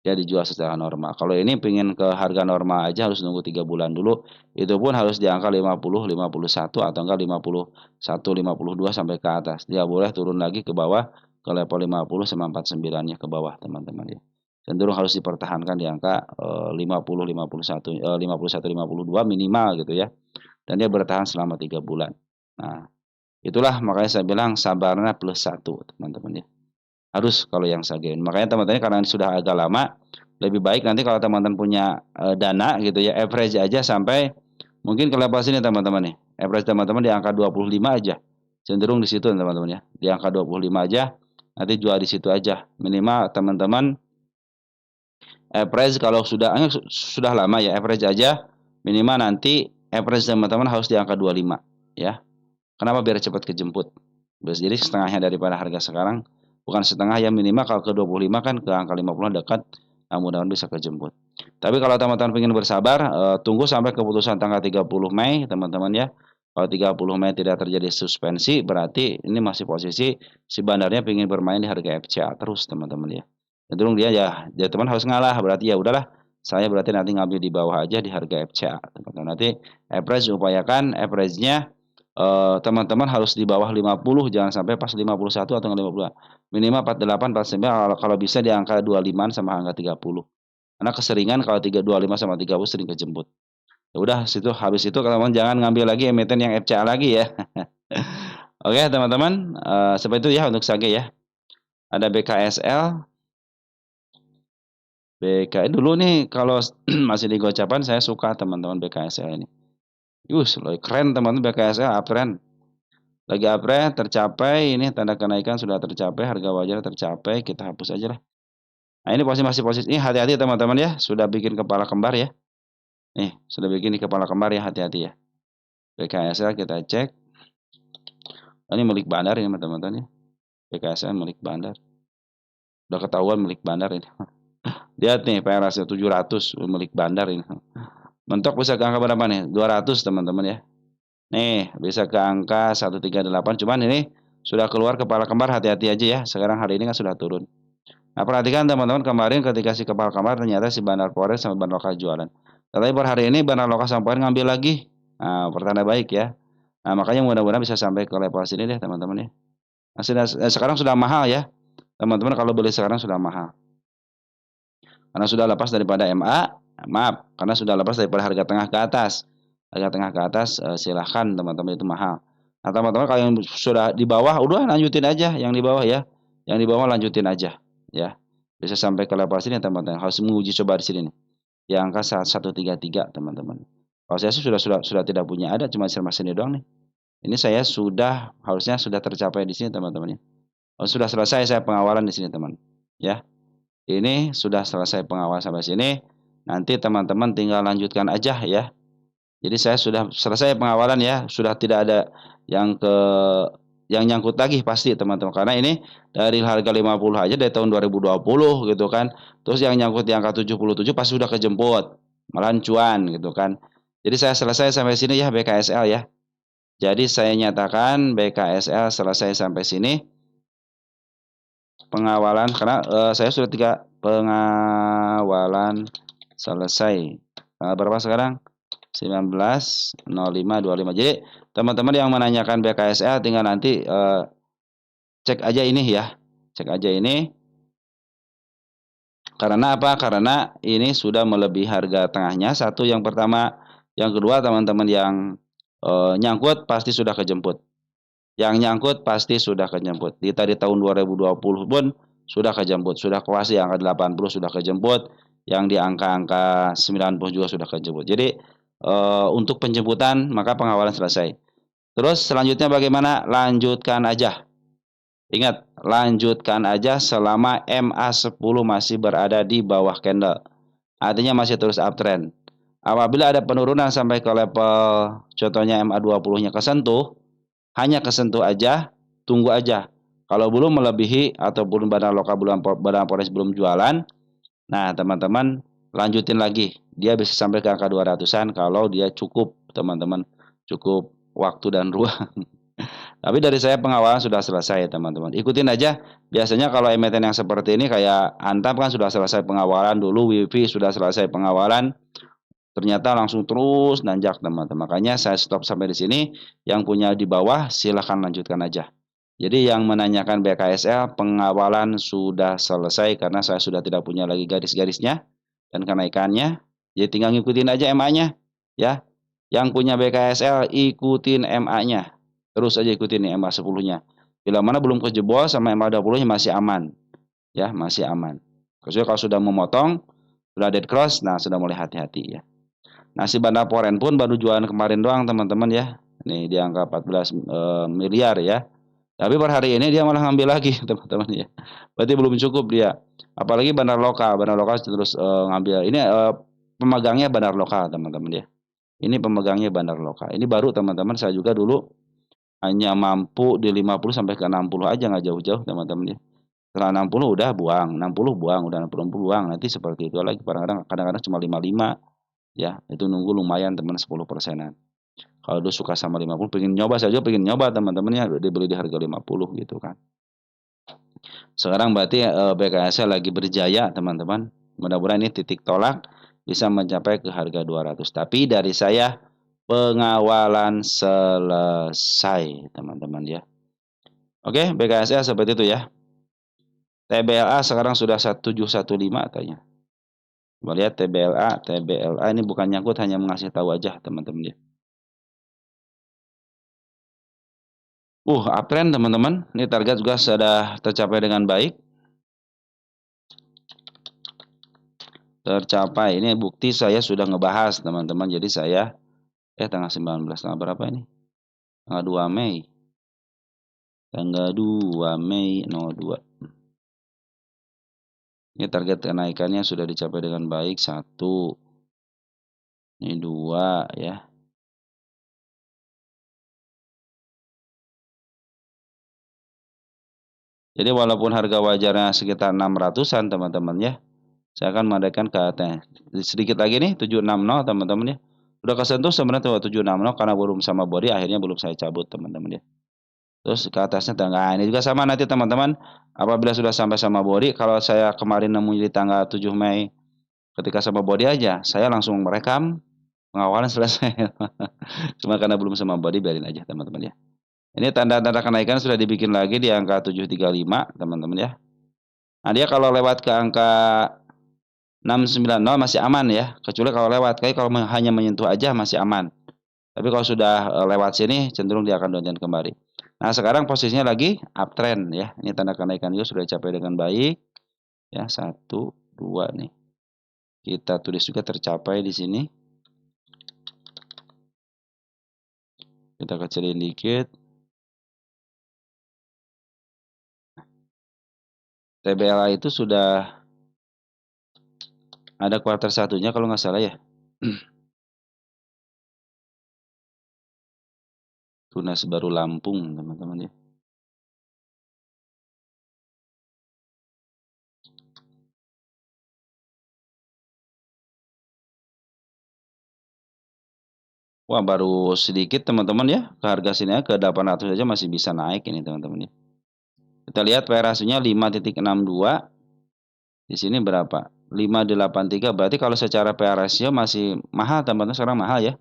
dia dijual secara normal. Kalau ini pengen ke harga normal aja harus nunggu 3 bulan dulu. Itu pun harus di angka 50, 51 atau enggak 51, 52 sampai ke atas. Dia boleh turun lagi ke bawah ke level 50 sama 49-nya ke bawah teman-teman ya. Cenderung harus dipertahankan di angka 50, 51, 51, 52 minimal gitu ya. Dan dia bertahan selama 3 bulan. Nah, itulah makanya saya bilang sabarnya +1 teman-teman ya. Harus kalau yang Sagen. Makanya teman-teman karena sudah agak lama, lebih baik nanti kalau teman-teman punya dana gitu ya, average aja sampai mungkin ke level sini teman-teman nih. Average teman-teman di angka 25 aja. Cenderung di situ teman-teman ya. Di angka 25 aja, nanti jual di situ aja. Minimal teman-teman average kalau sudah lama ya, average aja minimal nanti average teman-teman harus di angka 25 ya. Kenapa? Biar cepat kejemput. Jadi setengahnya daripada harga sekarang, bukan setengah ya, minimal kalau ke 25 kan ke angka 50 dekat, nah mudah-mudahan bisa kejemput. Tapi kalau teman-teman ingin bersabar, tunggu sampai keputusan tanggal 30 Mei teman-teman ya. Kalau 30 Mei tidak terjadi suspensi, berarti ini masih posisi si bandarnya ingin bermain di harga FCA terus teman-teman ya. Cenderung dia teman harus ngalah, berarti ya udahlah, saya berarti nanti ngambil di bawah aja di harga FCA teman-teman. Nanti average upayakan average-nya teman-teman harus di bawah 50, jangan sampai pas 51 atau 50. Minimal 48, 49, kalau bisa di angka 25 sama angka 30. Karena keseringan kalau 325 sama 30 sering kejemput. Ya udah situ habis itu teman-teman jangan ngambil lagi emiten yang FCA lagi ya. Oke, teman-teman, seperti itu ya untuk Sage ya. Ada BKSL. BK dulu nih kalau masih di gocapan saya suka teman-teman BKSL ini. Keren teman-teman BKSL uptrend. Lagi uptrend tercapai, ini tanda kenaikan sudah tercapai, harga wajar tercapai, kita hapus aja lah. Nah, ini masih posisi ini hati-hati teman-teman ya, sudah bikin kepala kembar ya. Nih, sudah bikin kepala kembar ya, hati-hati ya. BKSL kita cek. Ini milik bandar ini teman-teman ya. BKSL milik bandar. Udah ketahuan milik bandar ini. Lihat nih, PR rasio 700 milik bandar ini. Mentok bisa ke angka berapa nih? 200 teman-teman ya. Nih, bisa ke angka 138, cuman ini sudah keluar kepala kembar, hati-hati aja ya. Sekarang hari ini kan sudah turun. Nah, perhatikan teman-teman kemarin ketika si kepala kembar ternyata si bandar forex sama bandar lokal jualan. Tapi per hari ini bandar lokal sama forex ngambil lagi. Nah, pertanda baik ya. Nah, makanya mudah-mudahan bisa sampai ke level sini deh teman-teman ya. Nah, sekarang sudah mahal ya. Teman-teman kalau beli sekarang sudah mahal. Karena sudah lepas daripada MA, maaf, karena sudah lepas daripada harga tengah ke atas. Harga tengah ke atas silahkan teman-teman itu mahal. Nah, teman-teman kalau yang sudah di bawah udah lanjutin aja yang di bawah ya. Yang di bawah lanjutin aja ya. Bisa sampai ke level sini teman-teman. Harus menguji coba di sini nih. Di angka 133 teman-teman. Kalau saya sudah tidak punya, ada cuma sama sini doang nih. Ini saya harusnya sudah tercapai di sini teman-teman ya. Oh, sudah selesai saya pengawalan di sini teman. Ya. Ini sudah selesai pengawalan sampai sini. Nanti teman-teman tinggal lanjutkan aja ya. Jadi saya sudah selesai pengawalan ya, sudah tidak ada yang nyangkut lagi pasti teman-teman. Karena ini dari harga 50 aja dari tahun 2020 gitu kan. Terus yang nyangkut di angka 77 pasti sudah kejemput. Malahan cuan gitu kan. Jadi saya selesai sampai sini ya BKSL ya. Jadi saya nyatakan BKSL selesai sampai sini. Pengawalan karena saya sudah 3 pengawalan selesai. Tanggal berapa sekarang? 19.05.25. Jadi teman-teman yang menanyakan BKSL tinggal nanti cek aja ini ya. Cek aja ini. Karena apa? Karena ini sudah melebihi harga tengahnya. Satu yang pertama, yang kedua teman-teman yang nyangkut pasti sudah kejemput. Yang nyangkut pasti sudah kejemput. Di tadi tahun 2020 pun sudah kejemput, sudah kuasi angka 80 sudah kejemput, yang di angka-angka 90 juga sudah kejemput. Jadi untuk penjemputan maka pengawalan selesai. Terus selanjutnya bagaimana? Lanjutkan aja. Ingat, lanjutkan aja selama MA10 masih berada di bawah candle. Artinya masih terus uptrend. Apabila ada penurunan sampai ke level contohnya MA20-nya kesentuh, hanya kesentuh aja, tunggu aja. Kalau belum melebihi ataupun badan lokal badan forex belum jualan, nah teman-teman lanjutin lagi. Dia bisa sampai ke angka 200-an kalau dia cukup, teman-teman. Cukup waktu dan ruang. Tapi dari saya pengawalan sudah selesai, teman-teman. Ikutin aja. Biasanya kalau emiten yang seperti ini kayak Antam kan sudah selesai pengawalan dulu, Wifi sudah selesai pengawalan. Ternyata langsung terus nanjak, teman-teman. Makanya saya stop sampai di sini. Yang punya di bawah silahkan lanjutkan aja. Jadi yang menanyakan BKSL pengawalan sudah selesai karena saya sudah tidak punya lagi garis-garisnya dan kenaikannya. Jadi tinggal ngikutin aja MA-nya ya. Yang punya BKSL ikutin MA-nya. Terus aja ikutin nih MA 10-nya. Bila mana belum kejebol sama MA 20-nya masih aman. Ya, masih aman. Kecuali kalau sudah memotong, sudah dead cross, nah sudah mulai hati-hati ya. Nah, si Banda Poren pun baru jualan kemarin doang, teman-teman ya. Nih di angka 14 miliar ya. Tapi per hari ini dia malah ngambil lagi, teman-teman ya. Berarti belum cukup dia. Apalagi bandar lokal terus ngambil. Ini pemegangnya bandar lokal, teman-teman ya. Ini pemegangnya bandar lokal. Ini baru teman-teman, saya juga dulu hanya mampu di 50 sampai ke 60 aja, nggak jauh-jauh teman-teman ya. Setelah 60 udah buang, 60 buang, udah 60 buang. Nanti seperti itu lagi. Kadang-kadang cuma 55 ya. Itu nunggu lumayan teman 10%-an. Kalau dia suka sama 50, pengen nyoba saja, pengen nyoba teman-temannya dibeli di harga 50 gitu kan. Sekarang berarti BKSL lagi berjaya teman-teman. Mudah-mudahan ini titik tolak bisa mencapai ke harga 200. Tapi dari saya pengawalan selesai teman-teman ya. Oke, BKSL seperti itu ya. TBLA sekarang sudah 1715 katanya. Coba lihat TBLA ini bukan nyangkut, hanya mengasih tahu aja teman-teman ya. Uptrend teman-teman. Ini target juga sudah tercapai dengan baik. Tercapai. Ini bukti saya sudah ngebahas teman-teman. Jadi saya tanggal 19, tanggal berapa ini? Tanggal 2 Mei. Tanggal 2 Mei 02. Ini target kenaikannya sudah dicapai dengan baik. 1. Ini 2 ya. Jadi walaupun harga wajarnya sekitar 600-an teman-teman ya. Saya akan mengadakan ke sedikit lagi nih 760 teman-teman ya. Udah kesentuh sebenarnya 760 karena belum sama body, akhirnya belum saya cabut teman-teman ya. Terus ke atasnya tangga ini juga sama nanti teman-teman. Apabila sudah sampai sama body, kalau saya kemarin nemu di tanggal 7 Mei ketika sama body aja, saya langsung merekam pengawalan selesai. Cuma karena belum sama body biarin aja teman-teman ya. Ini tanda-tanda kenaikan sudah dibikin lagi di angka 735 teman-teman ya. Nah, dia kalau lewat ke angka 690 masih aman ya, kecuali kalau lewat. Kalau hanya menyentuh aja masih aman. Tapi kalau sudah lewat sini cenderung dia akan downtrend kembali. Nah, sekarang posisinya lagi uptrend ya. Ini tanda kenaikan juga sudah dicapai dengan baik. Ya, 1, 2 nih. Kita tulis juga tercapai di sini. Kita kecilin dikit. TBLA itu sudah ada kuartal satunya kalau nggak salah ya. Tunas baru Lampung teman-teman ya. Wah, baru sedikit teman-teman ya. Ke harga sini ke 800 saja masih bisa naik ini teman-teman ya. Kita lihat PR ratio-nya 5.62. Di sini berapa? 583. Berarti kalau secara PR ratio masih mahal teman-teman, sekarang mahal ya.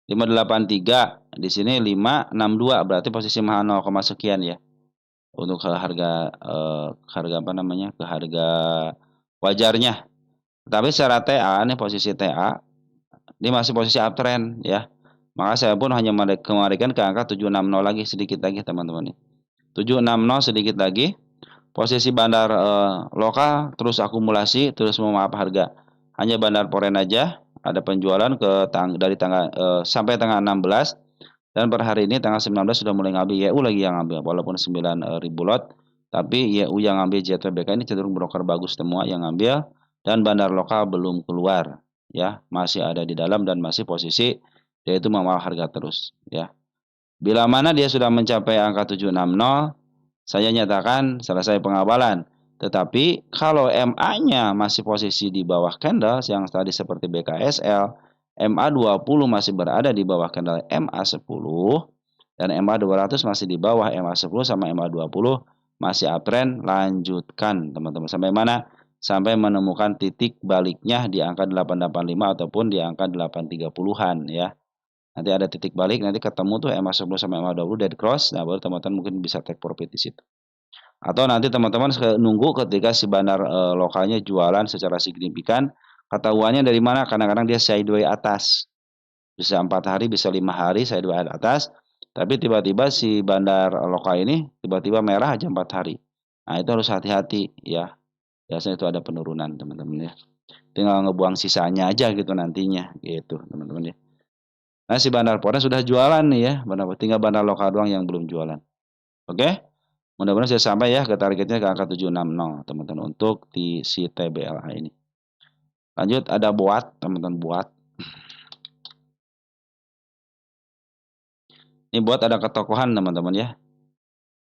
583. Di sini 562. Berarti posisi mahal 0, sekian ya. Untuk harga apa namanya? Ke harga wajarnya. Tapi secara TA nih posisi TA ini masih posisi uptrend ya. Maka saya pun hanya kembalikan ke angka 760 lagi, sedikit lagi teman-teman. 760 sedikit lagi. Posisi bandar lokal terus akumulasi, terus memaaf harga. Hanya bandar Poren aja ada penjualan dari tanggal sampai tanggal 16, dan per hari ini tanggal 19 sudah mulai ngambil YU lagi yang ngambil walaupun 9.000 lot, tapi YU yang ngambil JTBK ini cenderung broker bagus semua yang ngambil dan bandar lokal belum keluar. ya, masih ada di dalam dan masih posisi dia itu membawa harga terus, ya. Bila mana dia sudah mencapai angka 760, saya nyatakan selesai pengawalan. Tetapi kalau MA-nya masih posisi di bawah candle yang tadi seperti BKSL, MA20 masih berada di bawah candle MA10 dan MA200 masih di bawah MA10 sama MA20 masih uptrend, lanjutkan teman-teman. Sampai mana? Sampai menemukan titik baliknya di angka 885 ataupun di angka 830-an ya. Nanti ada titik balik, nanti ketemu tuh MA10 sama MA20 dead cross, nah baru teman-teman mungkin bisa take profit di situ. Atau nanti teman-teman nunggu ketika si bandar lokalnya jualan secara signifikan, ketahuannya dari mana? Kadang-kadang dia sideway atas. Bisa 4 hari, bisa 5 hari sideway atas, tapi tiba-tiba si bandar lokal ini tiba-tiba merah aja 4 hari. Nah, itu harus hati-hati ya. Biasanya itu ada penurunan, teman-teman ya. Tinggal ngebuang sisanya aja gitu nantinya gitu, teman-teman ya. Nah, si bandar Pora sudah jualan nih ya, tinggal bandar lokal doang yang belum jualan. Oke? Mudah-mudahan saya sampai ya ke targetnya ke angka 760, teman-teman, untuk di si TBLA ini. Lanjut ada buat, teman-teman, buat. Ini buat ada ketokohan, teman-teman ya.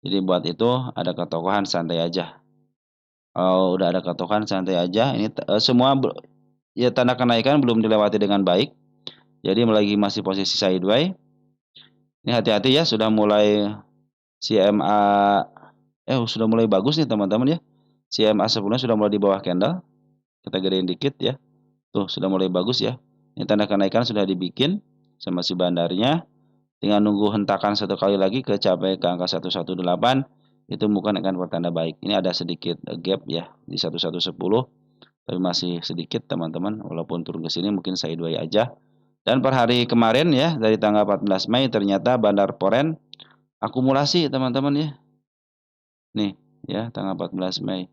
Jadi buat itu ada ketokohan, santai aja. Kalau udah ada ketokohan, santai aja. Ini semua ya tanda kenaikan belum dilewati dengan baik. Jadi lagi masih posisi sideways. Ini hati-hati ya, sudah mulai CMA sudah mulai bagus nih teman-teman ya. CMA sebelumnya sudah mulai di bawah candle. Kita gedein dikit ya. Tuh sudah mulai bagus ya. Ini tanda kenaikan sudah dibikin sama si bandarnya. Tinggal nunggu hentakan satu kali lagi ke capai ke angka 118. Itu bukan akan pertanda baik. Ini ada sedikit gap ya di 1110. Tapi masih sedikit teman-teman. Walaupun turun ke sini mungkin sideways aja. Dan per hari kemarin ya dari tanggal 14 Mei ternyata Bandar Poren akumulasi teman-teman ya. Nih ya tanggal 14 Mei.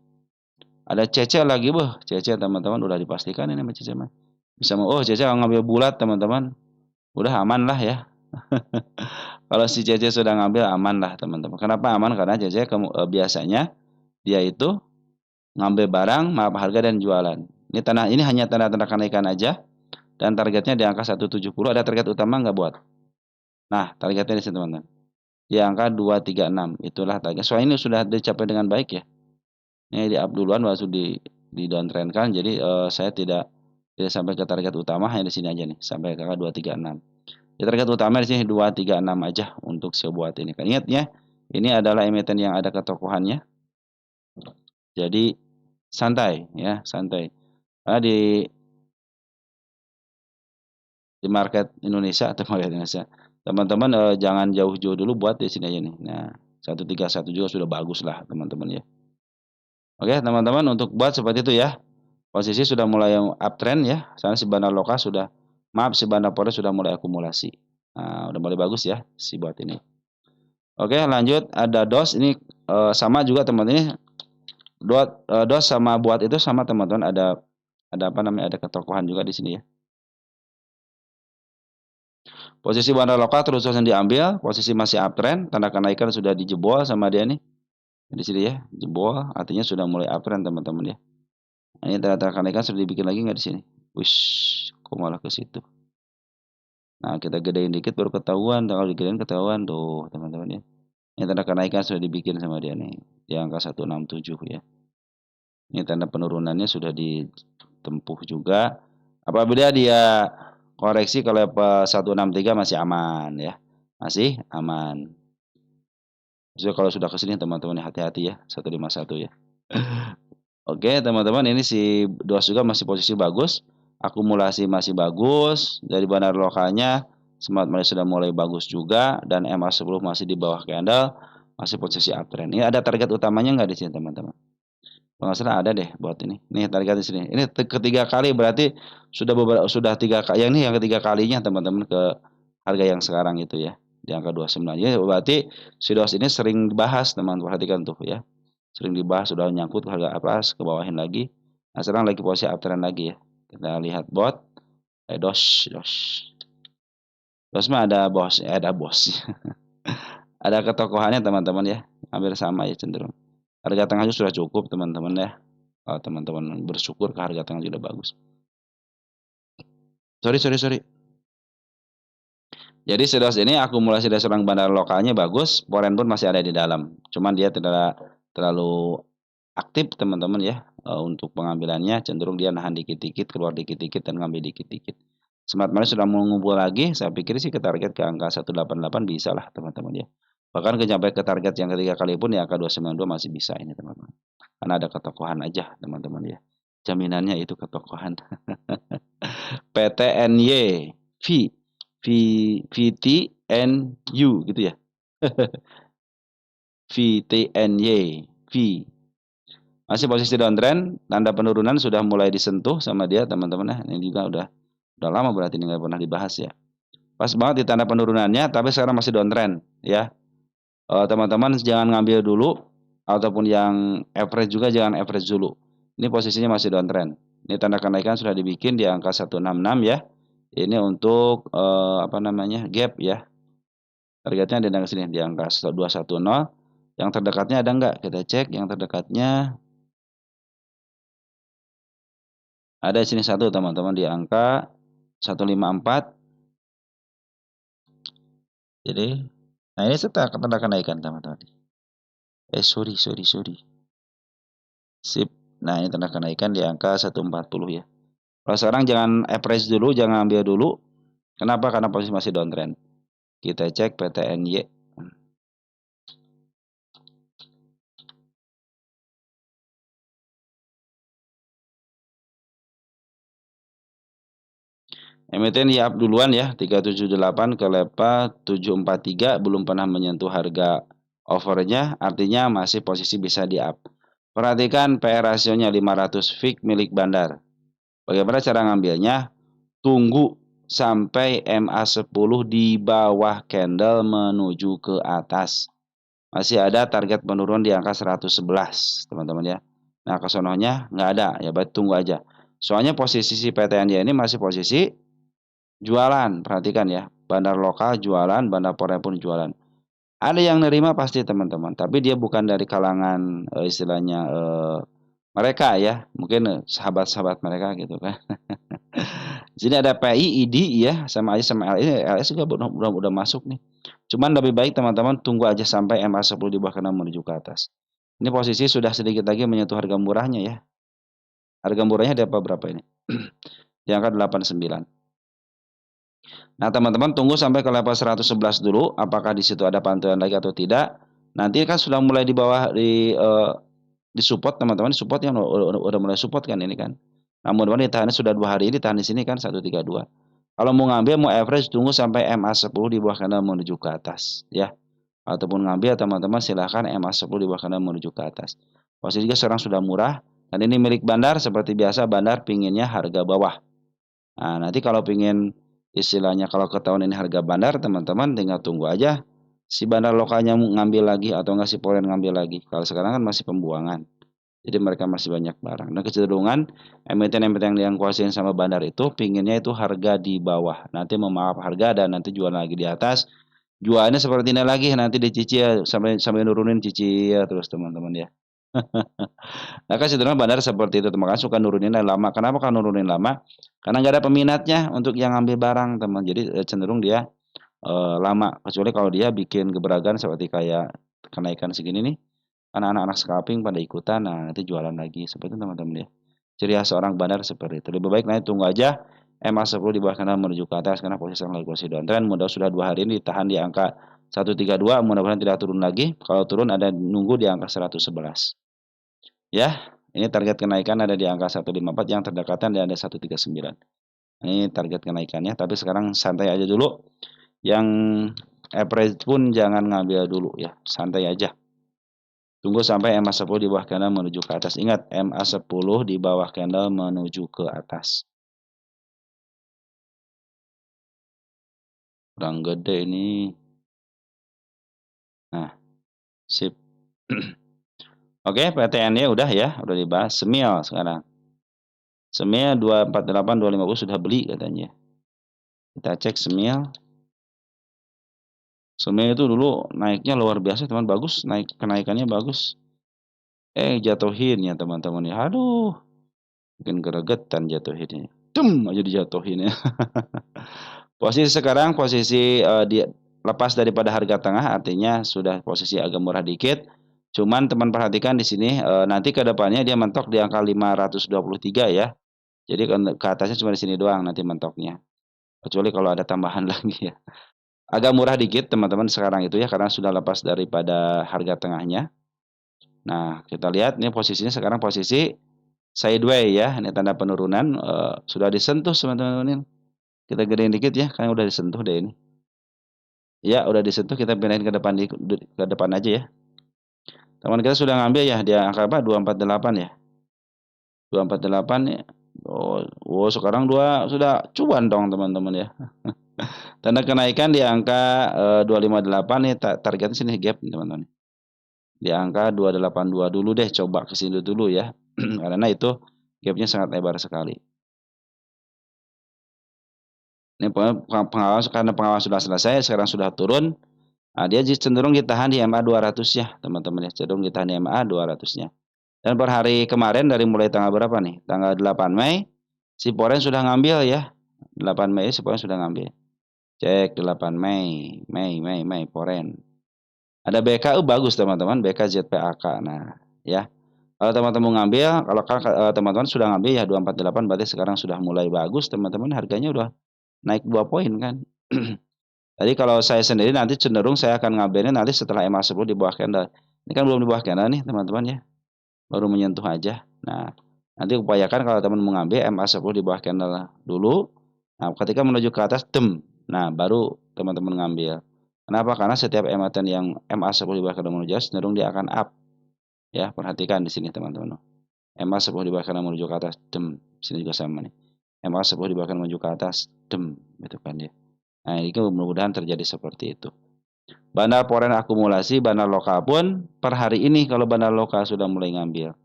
Ada CC lagi CC teman-teman udah dipastikan ini sama CC mah. Bisa CC ngambil bulat teman-teman. Udah aman lah ya. Kalau si CC sudah ngambil aman lah teman-teman. Kenapa aman? Karena CC biasanya dia itu ngambil barang, maaf harga dan jualan. Ini hanya tanda-tanda kenaikan aja dan targetnya di angka 170. Ada target utama nggak buat? Nah, targetnya di sini teman-teman. Di angka 236. Itulah target. Soalnya ini sudah dicapai dengan baik ya. Ini di up duluan langsung di downtrendkan. Jadi saya tidak sampai ke target utama, hanya di sini aja nih sampai ke angka 236. Ya, target utama di sini 236 aja untuk si buat ini. Kan ingat ya, ini adalah emiten yang ada ketokohannya. Jadi santai ya, santai. Karena di market Indonesia atau market Indonesia, teman-teman jangan jauh-jauh dulu buat di sini aja nih. Nah, 131 juga sudah bagus lah teman-teman ya. Oke, teman-teman untuk buat seperti itu ya. Posisi sudah mulai uptrend ya. Soalnya si bandar lokal sudah si bandar Polres sudah mulai akumulasi. Nah, udah mulai bagus ya si buat ini. Oke, lanjut ada DOS ini sama juga teman-teman ini. DOS sama buat itu sama teman-teman, ada apa namanya, ada ketokohan juga di sini ya. Posisi bandar lokal terus-terusan diambil, posisi masih uptrend, tanda kenaikan sudah dijebol sama dia nih. Di sini ya, jebol artinya sudah mulai uptrend teman-teman ya. Nah, ini tanda kenaikan sudah dibikin lagi nggak di sini? Wish, kok malah ke situ. Nah, kita gedein dikit baru ketahuan, kalau digedein ketahuan tuh teman-teman ya. Ini tanda kenaikan sudah dibikin sama dia nih, di angka 167 ya. Ini tanda penurunannya sudah ditempuh juga. Apabila dia koreksi kalau 163 masih aman ya. Masih aman. Jadi kalau sudah ke sini teman-teman hati-hati ya, 151 ya. Oke, teman-teman ini si DOS juga masih posisi bagus. Akumulasi masih bagus. Dari bandar lokalnya Smart Money sudah mulai bagus juga dan MA10 masih di bawah candle, masih posisi uptrend. Ini ada target utamanya nggak di sini teman-teman? Kalau nggak salah ada deh buat ini. Nih target di sini. Ini ketiga kali berarti sudah tiga kali. Yang ini yang ketiga kalinya teman-teman ke harga yang sekarang itu ya di angka 29. Ya berarti si DOS ini sering dibahas teman-teman, perhatikan tuh ya. Sering dibahas sudah nyangkut ke harga atas, ke bawahin lagi. Nah, sekarang lagi posisi uptrend lagi ya. Kita lihat bot DOS. DOS mah ada bos, ada bos. Ada ketokohannya teman-teman ya. Hampir sama ya cenderung. Harga tengahnya sudah cukup teman-teman ya. Kalau teman-teman bersyukur ke harga tengah sudah bagus. Sorry. Jadi sedos ini akumulasi dari seorang bandar lokalnya bagus, poren pun masih ada di dalam. Cuman dia tidak terlalu aktif teman-teman ya, untuk pengambilannya cenderung dia nahan dikit-dikit, keluar dikit-dikit dan ngambil dikit-dikit. Smart Money sudah mau ngumpul lagi, saya pikir sih ke target ke angka 188 bisa lah teman-teman ya. Bahkan sampai ke target yang ketiga kali pun di angka 292 masih bisa ini teman-teman. Karena ada ketokohan aja teman-teman ya. Jaminannya itu ketokohan. PTNY, V, V, VTNU gitu ya. VTNY, V. Masih posisi downtrend, tanda penurunan sudah mulai disentuh sama dia teman-teman ya. Ini juga udah lama berarti ini nggak pernah dibahas ya. Pas banget di tanda penurunannya, tapi sekarang masih downtrend ya. Teman-teman jangan ngambil dulu ataupun yang average juga jangan average dulu. Ini posisinya masih downtrend. Ini tanda kenaikan sudah dibikin di angka 166 ya. Ini untuk apa namanya? Gap ya. Targetnya ada di sini di angka 210. Yang terdekatnya ada enggak? Kita cek yang terdekatnya. Ada di sini satu teman-teman di angka 154. Jadi, nah ini setelah tanda kenaikan teman-teman. Sorry. Sip. Nah ini tanda kenaikan di angka 140 ya. Kalau sekarang jangan average dulu, jangan ambil dulu. Kenapa? Karena posisi masih downtrend. Kita cek PTNY. Emiten ya up duluan ya, 378 ke level 743 belum pernah menyentuh harga overnya, artinya masih posisi bisa di up. Perhatikan PR rasionya 500 fix milik bandar. Bagaimana cara ngambilnya? Tunggu sampai MA10 di bawah candle menuju ke atas. Masih ada target menurun di angka 111, teman-teman ya. Nah, kesonohnya nggak ada, ya berarti tunggu aja. Soalnya posisi si PTNJ ini masih posisi jualan, perhatikan ya. Bandar lokal jualan, bandar foreign pun jualan. Ada yang nerima pasti teman-teman, tapi dia bukan dari kalangan istilahnya mereka ya, mungkin sahabat-sahabat mereka gitu kan. Di sini ada PI, ID ya, sama aja sama LS juga udah masuk nih. Cuman lebih baik teman-teman tunggu aja sampai MA10 di bawah kanan menuju ke atas. Ini posisi sudah sedikit lagi menyentuh harga murahnya ya. Harga murahnya di apa berapa ini? Di angka 89. Nah, teman-teman tunggu sampai ke level 111 dulu, apakah di situ ada pantauan lagi atau tidak. Nanti kan sudah mulai di bawah di support teman-teman, support yang udah mulai support kan ini kan. Nah, mudah-mudahan ditahan sudah 2 hari ini, tahan di sini kan 132. Kalau mau ngambil mau average tunggu sampai MA10 di bawah kanan menuju ke atas ya. Ataupun ngambil teman-teman silahkan MA10 di bawah kanan menuju ke atas. Posisi juga sekarang sudah murah dan ini milik bandar seperti biasa bandar pinginnya harga bawah. Nah, nanti kalau pingin istilahnya kalau ketahuan ini harga bandar teman-teman tinggal tunggu aja si bandar lokalnya ngambil lagi atau nggak si foreign ngambil lagi. Kalau sekarang kan masih pembuangan. Jadi mereka masih banyak barang. Dan kecenderungan emiten-emiten yang kuasain sama bandar itu pinginnya itu harga di bawah. Nanti memaaf harga dan nanti jual lagi di atas. Jualnya seperti ini lagi nanti dicicil sampai sampai nurunin cicil terus teman-teman ya. Nah kan cenderung bandar seperti itu. Makanya suka nurunin lama. Kenapa kan nurunin lama? Karena nggak ada peminatnya untuk yang ngambil barang teman. Jadi cenderung dia lama. Kecuali kalau dia bikin gebrakan seperti kayak kenaikan segini nih. Anak-anak scalping pada ikutan, nah nanti jualan lagi. Seperti itu teman-teman ya. Ciri khas seorang bandar seperti itu. Lebih baik nanti tunggu aja MA10 di bawah kanan menuju ke atas karena posisi lagi posisi downtrend. Mudah sudah 2 hari ini ditahan di angka 132, mudah-mudahan tidak turun lagi. Kalau turun ada nunggu di angka 111. Ya, ini target kenaikan ada di angka 154, yang terdekatan ada 139. Ini target kenaikannya, tapi sekarang santai aja dulu. Yang average pun jangan ngambil dulu ya, santai aja. Tunggu sampai MA10 di bawah candle menuju ke atas. Ingat, MA10 di bawah candle menuju ke atas. Kurang gede ini. Nah, sip. Oke, PTN-nya udah ya, udah dibahas. Semil sekarang. Semil 248 250 sudah beli katanya. Kita cek Semil. Semil itu dulu naiknya luar biasa, teman, bagus, naik kenaikannya bagus. Jatuhin ya teman-teman ya. Aduh. Mungkin geregetan jatuhinnya. aja dijatuhin ya. Posisi sekarang posisi di lepas daripada harga tengah, artinya sudah posisi agak murah dikit. Cuman teman perhatikan di sini nanti ke depannya dia mentok di angka 523 ya. Jadi ke atasnya cuma di sini doang nanti mentoknya. Kecuali kalau ada tambahan lagi ya. Agak murah dikit teman-teman sekarang itu ya karena sudah lepas daripada harga tengahnya. Nah, kita lihat ini posisinya sekarang posisi sideways ya. Ini tanda penurunan sudah disentuh teman-teman. Kita gedein dikit ya, karena udah disentuh deh ini. Ya, udah disentuh kita pindahin ke depan ke depan aja ya. Teman kita sudah ngambil ya dia angka apa? 248 ya. 248 ya. Oh, sekarang sudah cuan dong teman-teman ya. Tanda kenaikan di angka 258 nih targetnya sini gap teman-teman. Di angka 282 dulu deh, coba ke sini dulu ya. Karena itu gapnya sangat lebar sekali. Ini pengawasan karena pengawasan sudah selesai, sekarang sudah turun. Nah, dia cenderung ditahan di MA 200 ya, teman-teman ya. Cenderung ditahan di MA 200-nya. Dan per hari kemarin dari mulai tanggal berapa nih? Tanggal 8 Mei si Poren sudah ngambil ya. 8 Mei si Poren sudah ngambil. Cek 8 Mei Poren. Ada BKU bagus teman-teman, BKZPAK. Nah, ya. Kalau teman-teman ngambil, kalau teman-teman sudah ngambil ya 248 berarti sekarang sudah mulai bagus teman-teman, harganya udah naik 2 poin kan. Jadi kalau saya sendiri nanti cenderung saya akan ngambilnya nanti setelah MA10 di bawah candle. Ini kan belum di bawah candle nih teman-teman ya. Baru menyentuh aja. Nah, nanti upayakan kalau teman mengambil MA10 di bawah candle dulu. Nah, ketika menuju ke atas nah baru teman-teman ngambil. Kenapa? Karena setiap MA10 yang MA10 di bawah candle menuju atas cenderung dia akan up. Ya, perhatikan di sini teman-teman. MA10 di bawah candle menuju ke atas, sini juga sama nih. MA10 di bawah candle menuju ke atas, gitu kan ya. Nah, ini mudah-mudahan terjadi seperti itu. Bandar Poren akumulasi, bandar lokal pun per hari ini kalau bandar lokal sudah mulai ngambil.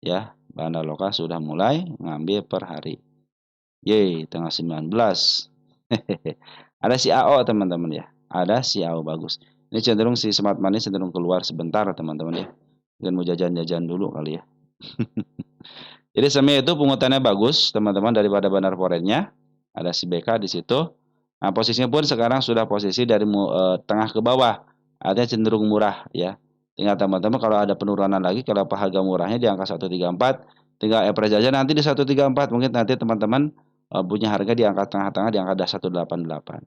Ya, bandar lokal sudah mulai ngambil per hari. Yeay, tanggal 19. Ada si AO teman-teman ya. Ada si AO bagus. Ini cenderung si Smart Money cenderung keluar sebentar teman-teman ya. Dan mau jajan-jajan dulu kali ya. Jadi semi itu pungutannya bagus teman-teman daripada bandar Porennya. Ada si BK di situ. Nah, posisinya pun sekarang sudah posisi dari tengah ke bawah. Artinya cenderung murah ya. Tinggal teman-teman kalau ada penurunan lagi kalau harga murahnya di angka 134, tinggal average aja nanti di 134. Mungkin nanti teman-teman punya harga di angka tengah-tengah di angka 188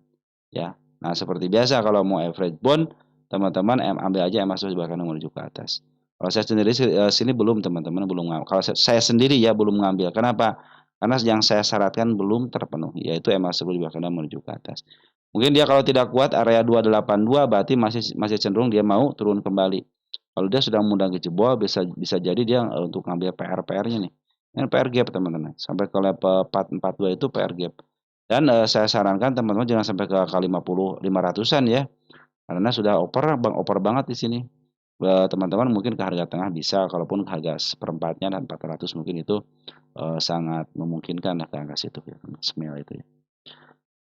ya. Nah, seperti biasa kalau mau average bond teman-teman ambil aja MA10 bahkan menuju ke atas. Kalau saya sendiri sini belum teman-teman belum ngambil. Kalau saya sendiri ya belum mengambil. Kenapa? Karena yang saya syaratkan belum terpenuhi, yaitu MA10 bahkan menuju ke atas. Mungkin dia kalau tidak kuat area 282 berarti masih cenderung dia mau turun kembali. Kalau dia sudah mudah kejebol bisa jadi dia untuk ngambil PR-nya nih. Ini PR gap teman-teman. Sampai ke level 442 itu PR gap. Dan saya sarankan teman-teman jangan sampai ke angka 500-an ya. Karena sudah over banget di sini. Teman-teman mungkin ke harga tengah bisa, kalaupun ke harga seperempatnya dan 400 mungkin itu sangat memungkinkan ke angka situ ya, semil itu ya.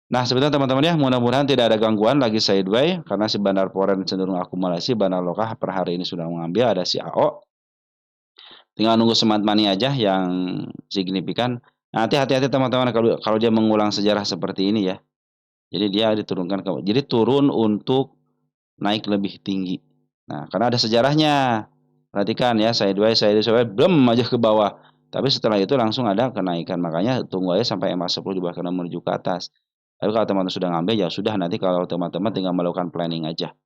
Nah, sebetulnya teman-teman ya, mudah-mudahan tidak ada gangguan lagi sideways karena si bandar Poren cenderung akumulasi, bandar lokal per hari ini sudah mengambil ada si AO. Tinggal nunggu Smart Money aja yang signifikan. Nanti hati-hati teman-teman kalau dia mengulang sejarah seperti ini ya. Jadi dia diturunkan jadi turun untuk naik lebih tinggi. Nah, karena ada sejarahnya. Perhatikan ya, sideways, belum aja ke bawah. Tapi setelah itu langsung ada kenaikan. Makanya tunggu aja sampai MA10 di bawah karena menuju ke atas. Tapi kalau teman-teman sudah ngambil ya sudah, nanti kalau teman-teman tinggal melakukan planning aja.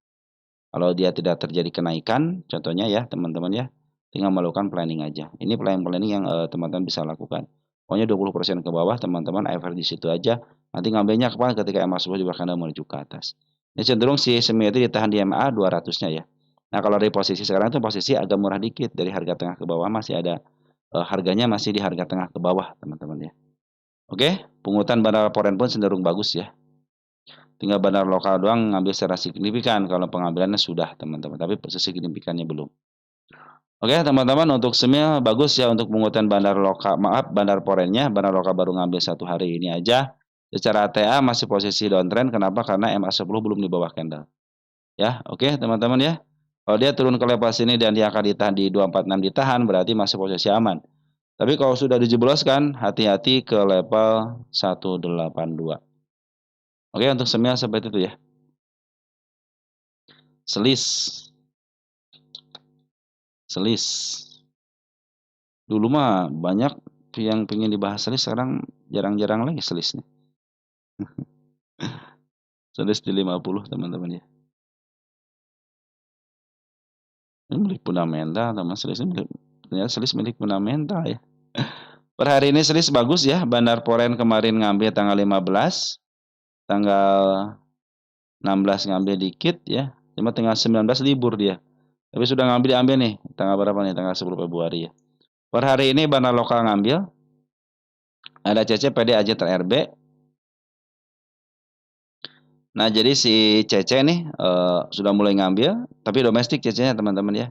Kalau dia tidak terjadi kenaikan, contohnya ya teman-teman ya, tinggal melakukan planning aja. Ini planning yang teman-teman bisa lakukan. Pokoknya 20% ke bawah teman-teman average di situ aja. Nanti ngambilnya kapan ketika MA10 di bawah karena menuju ke atas. Ini cenderung si semi itu ditahan di MA 200-nya ya. Nah, kalau dari posisi sekarang itu posisi agak murah dikit, dari harga tengah ke bawah masih ada harganya masih di harga tengah ke bawah, teman-teman ya. Oke, pungutan bandar Poren pun cenderung bagus ya. Tinggal bandar lokal doang ngambil secara signifikan, kalau pengambilannya sudah, teman-teman, tapi signifikannya belum. Oke, teman-teman, untuk semil bagus ya untuk pungutan bandar lokal, bandar Porennya, bandar lokal baru ngambil 1 hari ini aja. Secara TA masih posisi downtrend, kenapa? Karena MA10 belum di bawah candle. Ya, oke teman-teman ya. Kalau dia turun ke level sini dan dia akan ditahan di 246 ditahan, berarti masih posisi aman. Tapi kalau sudah dijebloskan, hati-hati ke level 182. Oke, untuk semia seperti itu ya. Selis. Selis. Dulu mah banyak yang pengen dibahas selis, sekarang jarang-jarang lagi selis nih. Selis di 50 teman-teman ya. Ini milik fundamental, teman selis ini ternyata selis milik fundamental ya. Per hari ini selis bagus ya. Bandar Poren kemarin ngambil tanggal 15, tanggal 16 ngambil dikit ya. Cuma tanggal 19 libur dia. Tapi sudah ambil nih. Tanggal berapa nih? Tanggal 10 Februari ya. Per hari ini bandar lokal ngambil. Ada CC, PD, AJ, RB. Nah, jadi si CC nih sudah mulai ngambil. Tapi domestik CC-nya teman-teman ya.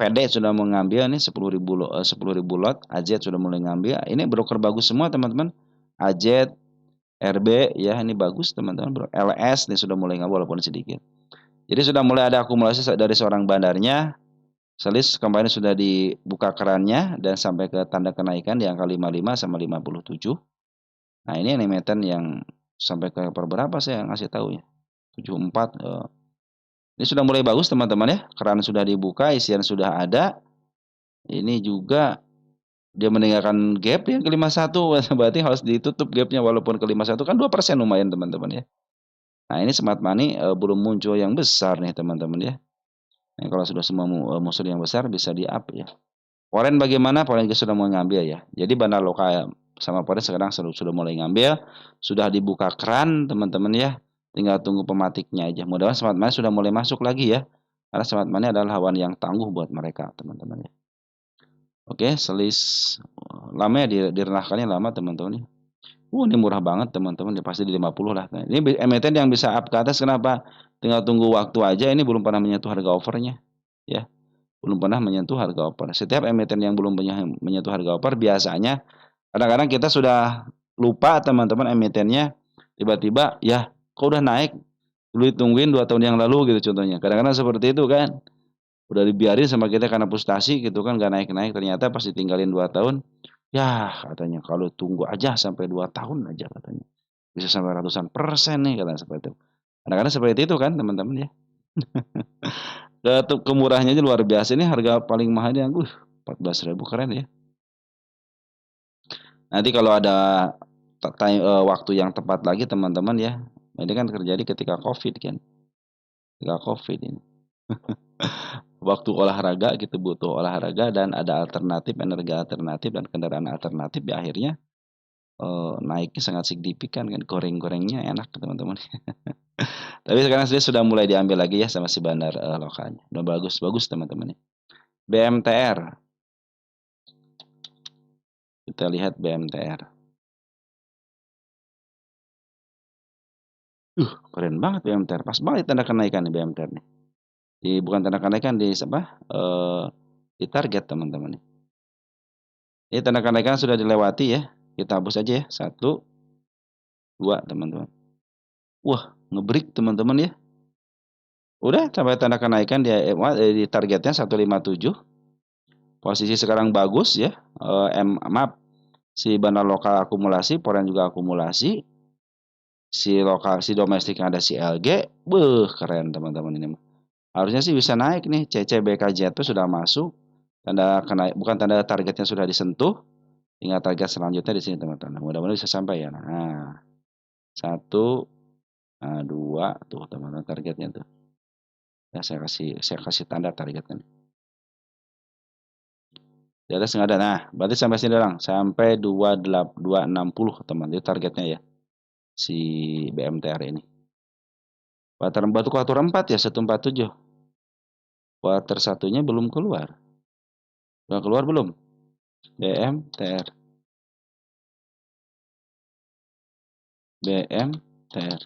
PD sudah mengambil nih 10.000 lot. AZ sudah mulai ngambil. Ini broker bagus semua teman-teman. AZ, RB ya, ini bagus teman-teman. LS nih sudah mulai ngambil walaupun sedikit. Jadi sudah mulai ada akumulasi dari seorang bandarnya. Selis kemarin sudah dibuka kerannya dan sampai ke tanda kenaikan di angka 55 sama 57. Nah, ini emiten yang sampai ke per berapa saya ngasih tahu ya. 74. Ini sudah mulai bagus teman-teman ya. Keran sudah dibuka, isian sudah ada. Ini juga dia meninggalkan gap yang ke 51, berarti harus ditutup gapnya walaupun ke 51 kan 2% lumayan teman-teman ya. Nah, ini smart money belum muncul yang besar nih teman-teman ya. Nah, kalau sudah semua musuh yang besar bisa di-up ya. Foreign bagaimana? Foreign juga sudah mau ngambil ya. Jadi bandar lokal sama foreign sekarang sudah mulai ngambil, sudah dibuka keran teman-teman ya. Tinggal tunggu pematiknya aja. Mudah-mudahan smart money sudah mulai masuk lagi ya. Karena smart money adalah lawan yang tangguh buat mereka teman-teman ya. Oke, selis lama ya direndahkannya lama teman-teman ya. Ini murah banget teman-teman, pasti di 50 lah. Nah, ini emiten yang bisa up ke atas kenapa? Tinggal tunggu waktu aja, ini belum pernah menyentuh harga overnya. Ya, belum pernah menyentuh harga over. Setiap emiten yang belum menyentuh harga over biasanya kadang-kadang kita sudah lupa teman-teman emitennya, tiba-tiba ya kok udah naik, dulu ditungguin 2 tahun yang lalu gitu contohnya. Kadang-kadang seperti itu kan. Udah dibiarin sama kita karena frustasi gitu kan gak naik-naik, ternyata pas ditinggalin 2 tahun, ya katanya kalau tunggu aja sampai 2 tahun aja katanya. Bisa sampai ratusan persen nih katanya seperti itu. Kadang-kadang seperti itu kan teman-teman ya. Kemurahannya aja luar biasa, ini harga paling mahalnya 14.000 keren ya. Nanti kalau ada waktu yang tepat lagi teman-teman ya. Ini kan terjadi ketika Covid kan. Ketika Covid ini. Waktu olahraga gitu butuh olahraga dan ada energi alternatif dan kendaraan alternatif ya akhirnya naiknya sangat signifikan kan, goreng-gorengnya enak teman-teman. Tapi sekarang sudah mulai diambil lagi ya sama si bandar lokalnya. Udah bagus teman-teman ya. BMTR. Kita lihat BMTR. Keren banget BMTR. Pas banget tanda kenaikan nih BMTR nih. Bukan tanda kenaikan di apa? Di target teman-teman nih. Ini tanda kenaikan sudah dilewati ya. Kita hapus aja ya. 1, 2 teman-teman. Wah, ngebreak teman-teman ya. Udah sampai tanda kenaikan di targetnya 157. Posisi sekarang bagus ya. Maaf, si bandar lokal akumulasi, Poren juga akumulasi. Si domestik yang ada si LG, keren teman-teman ini. Harusnya sih bisa naik nih. CCBKJ itu sudah masuk. Bukan tanda targetnya sudah disentuh. Tinggal target selanjutnya di sini teman-teman. Mudah-mudahan bisa sampai ya. Nah, 1, 2 tuh teman-teman targetnya tuh. Ya saya kasih tanda targetnya. Di atas nggak ada. Nah, berarti sampai sini doang. Sampai 260 teman. Itu targetnya ya. Si BMTR ini. Kuartal 4 ya 147. Kuartal satunya belum keluar. Udah keluar belum? BMTR. BMTR.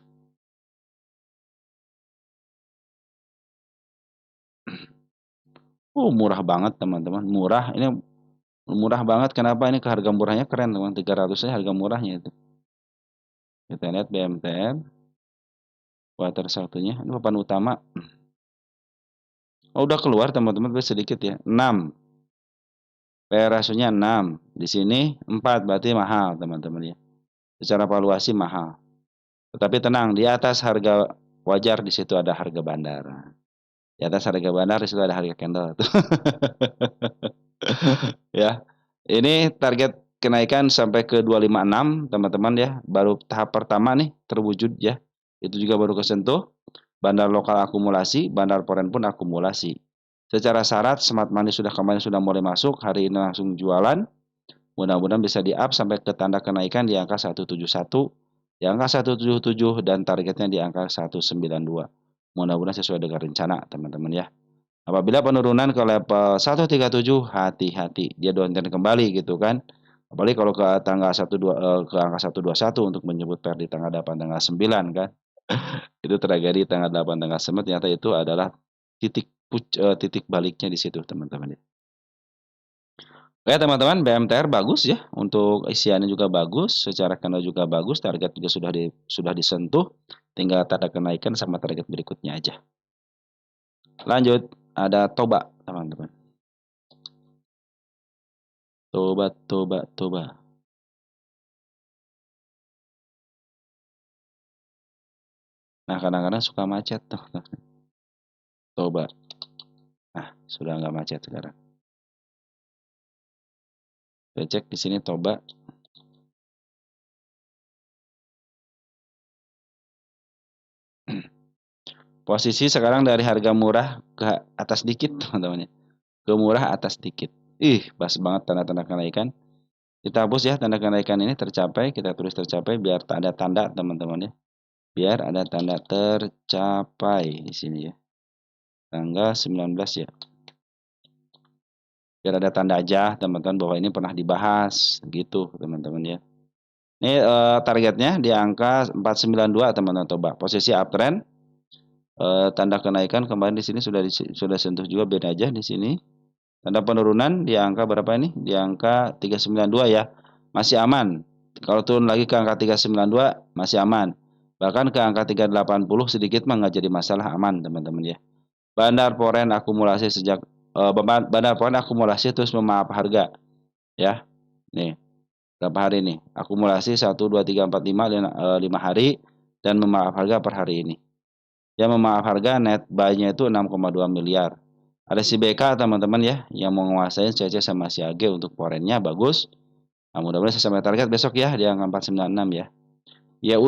Murah banget teman-teman. Murah. Ini murah banget. Kenapa ini ke harga murahnya keren teman. 300 harga murahnya itu. Kita lihat BMTR. Kuartal satunya. Ini papan utama. Udah keluar teman-teman. Sedikit ya. 6. PE rasionya 6. Di sini 4 berarti mahal, teman-teman ya. Secara valuasi mahal. Tetapi tenang, di atas harga wajar di situ ada harga bandar. Di atas harga bandar di situ ada harga candle. Ya. Ini target kenaikan sampai ke 256, teman-teman ya. Baru tahap pertama nih terwujud ya. Itu juga baru kesentuh. Bandar lokal akumulasi, bandar foreign pun akumulasi. Secara syarat smart money sudah kemarin sudah mulai masuk, hari ini langsung jualan. Mudah-mudahan bisa di-up sampai ke tanda kenaikan di angka 171, di angka 177 dan targetnya di angka 192. Mudah-mudahan sesuai dengan rencana, teman-teman ya. Apabila penurunan ke level 137, hati-hati, dia downtrend kembali gitu kan. Apalagi kalau ke tanggal 12 ke angka 121 untuk menyebut pair di tanggal 8 tanggal 9 kan. Itu tragedi tanggal 8 tanggal 9 ternyata itu adalah titik baliknya di situ teman-teman ya. Oke teman-teman, BMTR bagus ya, untuk isiannya juga bagus, secara candle juga bagus, target juga sudah disentuh, tinggal tanda kenaikan sama target berikutnya aja. Lanjut, ada Toba teman-teman. Toba. Nah, kadang-kadang suka macet tuh. Toba. Nah, sudah nggak macet sekarang. Saya cek di sini Toba. Posisi sekarang dari harga murah ke atas dikit, teman-teman ya. Ke murah atas dikit. Pas banget tanda-tanda kenaikan. Kita hapus ya tanda kenaikan ini tercapai, kita tulis tercapai biar ada tanda teman-teman ya. Biar ada tanda tercapai di sini ya. Tanggal 19 ya. Biar ada tanda aja teman-teman bahwa ini pernah dibahas gitu teman-teman ya. Ini targetnya di angka 492 teman-teman coba. Posisi uptrend tanda kenaikan kemarin di sini sudah sentuh juga beda aja di sini. Tanda penurunan di angka berapa ini? Di angka 392 ya. Masih aman. Kalau turun lagi ke angka 392 masih aman. Bahkan ke angka 380 sedikit mah nggak jadi masalah, aman teman-teman ya. Bandar foreign akumulasi bandar foreign akumulasi terus memaaf harga ya. Nih, berapa hari nih? Akumulasi 1 2 3 4 5 5 hari dan memaaf harga per hari ini. Dia memaaf harga net buy-nya itu 6,2 miliar. Ada si BK teman-teman ya yang menguasai CC sama si AG untuk foreign-nya bagus. Nah, mudah-mudahan saya sampai target besok ya di angka 496 ya. Ya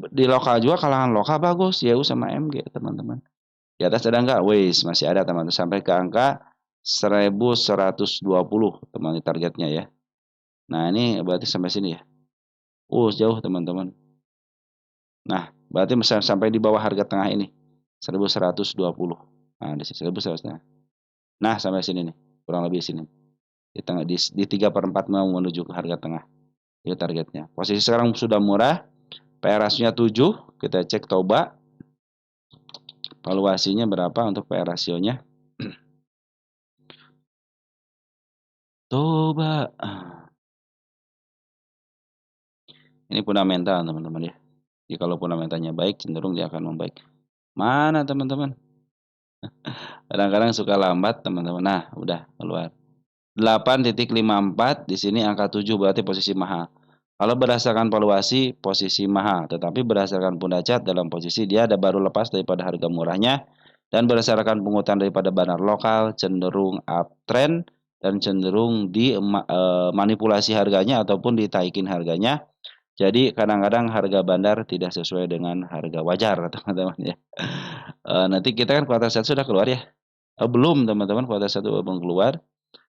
di lokal juga kalangan lokal bagus YU sama MG teman-teman. Di atas ada enggak? Wis, masih ada teman-teman sampai ke angka 1120 teman targetnya ya. Nah, ini berarti sampai sini ya. Jauh teman-teman. Nah, berarti sampai di bawah harga tengah ini 1120. Nah, di sini 1100. Nah, sampai sini nih. Kurang lebih sini. Di tengah di 3/4 mau menuju ke harga tengah. Itu targetnya. Posisi sekarang sudah murah. PR rasionya 7. Kita cek Toba. Valuasinya berapa untuk PR rasionya? Toba. Ini fundamental teman-teman ya. Jadi kalau fundamentalnya baik, cenderung dia akan membaik. Mana teman-teman? Kadang-kadang suka lambat teman-teman. Nah, udah keluar. 8.54 di sini angka 7 berarti posisi mahal. Kalau berdasarkan valuasi posisi mahal, tetapi berdasarkan pundacat dalam posisi dia ada baru lepas daripada harga murahnya dan berdasarkan pungutan daripada bandar lokal cenderung uptrend dan cenderung di manipulasi harganya ataupun ditaikin harganya. Jadi kadang-kadang harga bandar tidak sesuai dengan harga wajar teman-teman ya. Nanti kita kan kuartal 1 sudah keluar ya. Belum teman-teman, kuartal 1 belum keluar.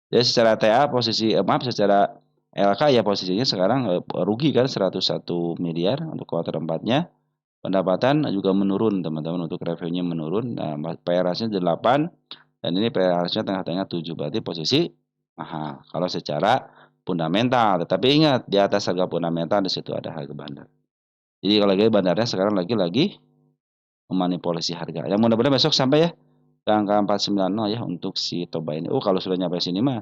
Jadi secara TA posisi secara LK ya posisinya sekarang rugi kan 101 miliar untuk kuartal 4-nya. Pendapatan juga menurun teman-teman, untuk revenue menurun. Nah, PRS-nya 8 dan ini PRS-nya tengah-tengah 7 berarti posisi mahal kalau secara fundamental. Tetapi ingat di atas harga fundamental di situ ada harga bandar. Jadi kalau lagi bandarnya sekarang lagi memanipulasi harga. Yang mudah-mudahan besok sampai ya ke angka 490 ya untuk si Toba ini. Kalau sudah nyampe sini mah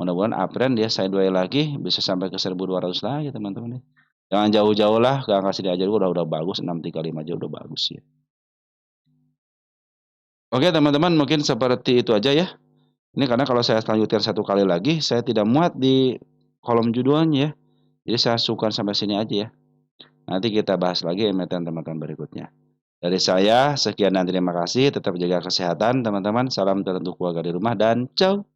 mudah-mudahan uptrend dia sideways lagi bisa sampai ke 1.200 lagi teman-teman ya. Jangan jauh-jauh lah ke angka sini aja udah bagus 635 aja udah bagus ya. Oke teman-teman mungkin seperti itu aja ya. Ini karena kalau saya lanjutkan satu kali lagi, saya tidak muat di kolom judulnya ya. Jadi saya cukupkan sampai sini aja ya. Nanti kita bahas lagi emiten teman-teman berikutnya. Dari saya, sekian dan terima kasih. Tetap jaga kesehatan teman-teman. Salam teruntuk keluarga di rumah dan ciao.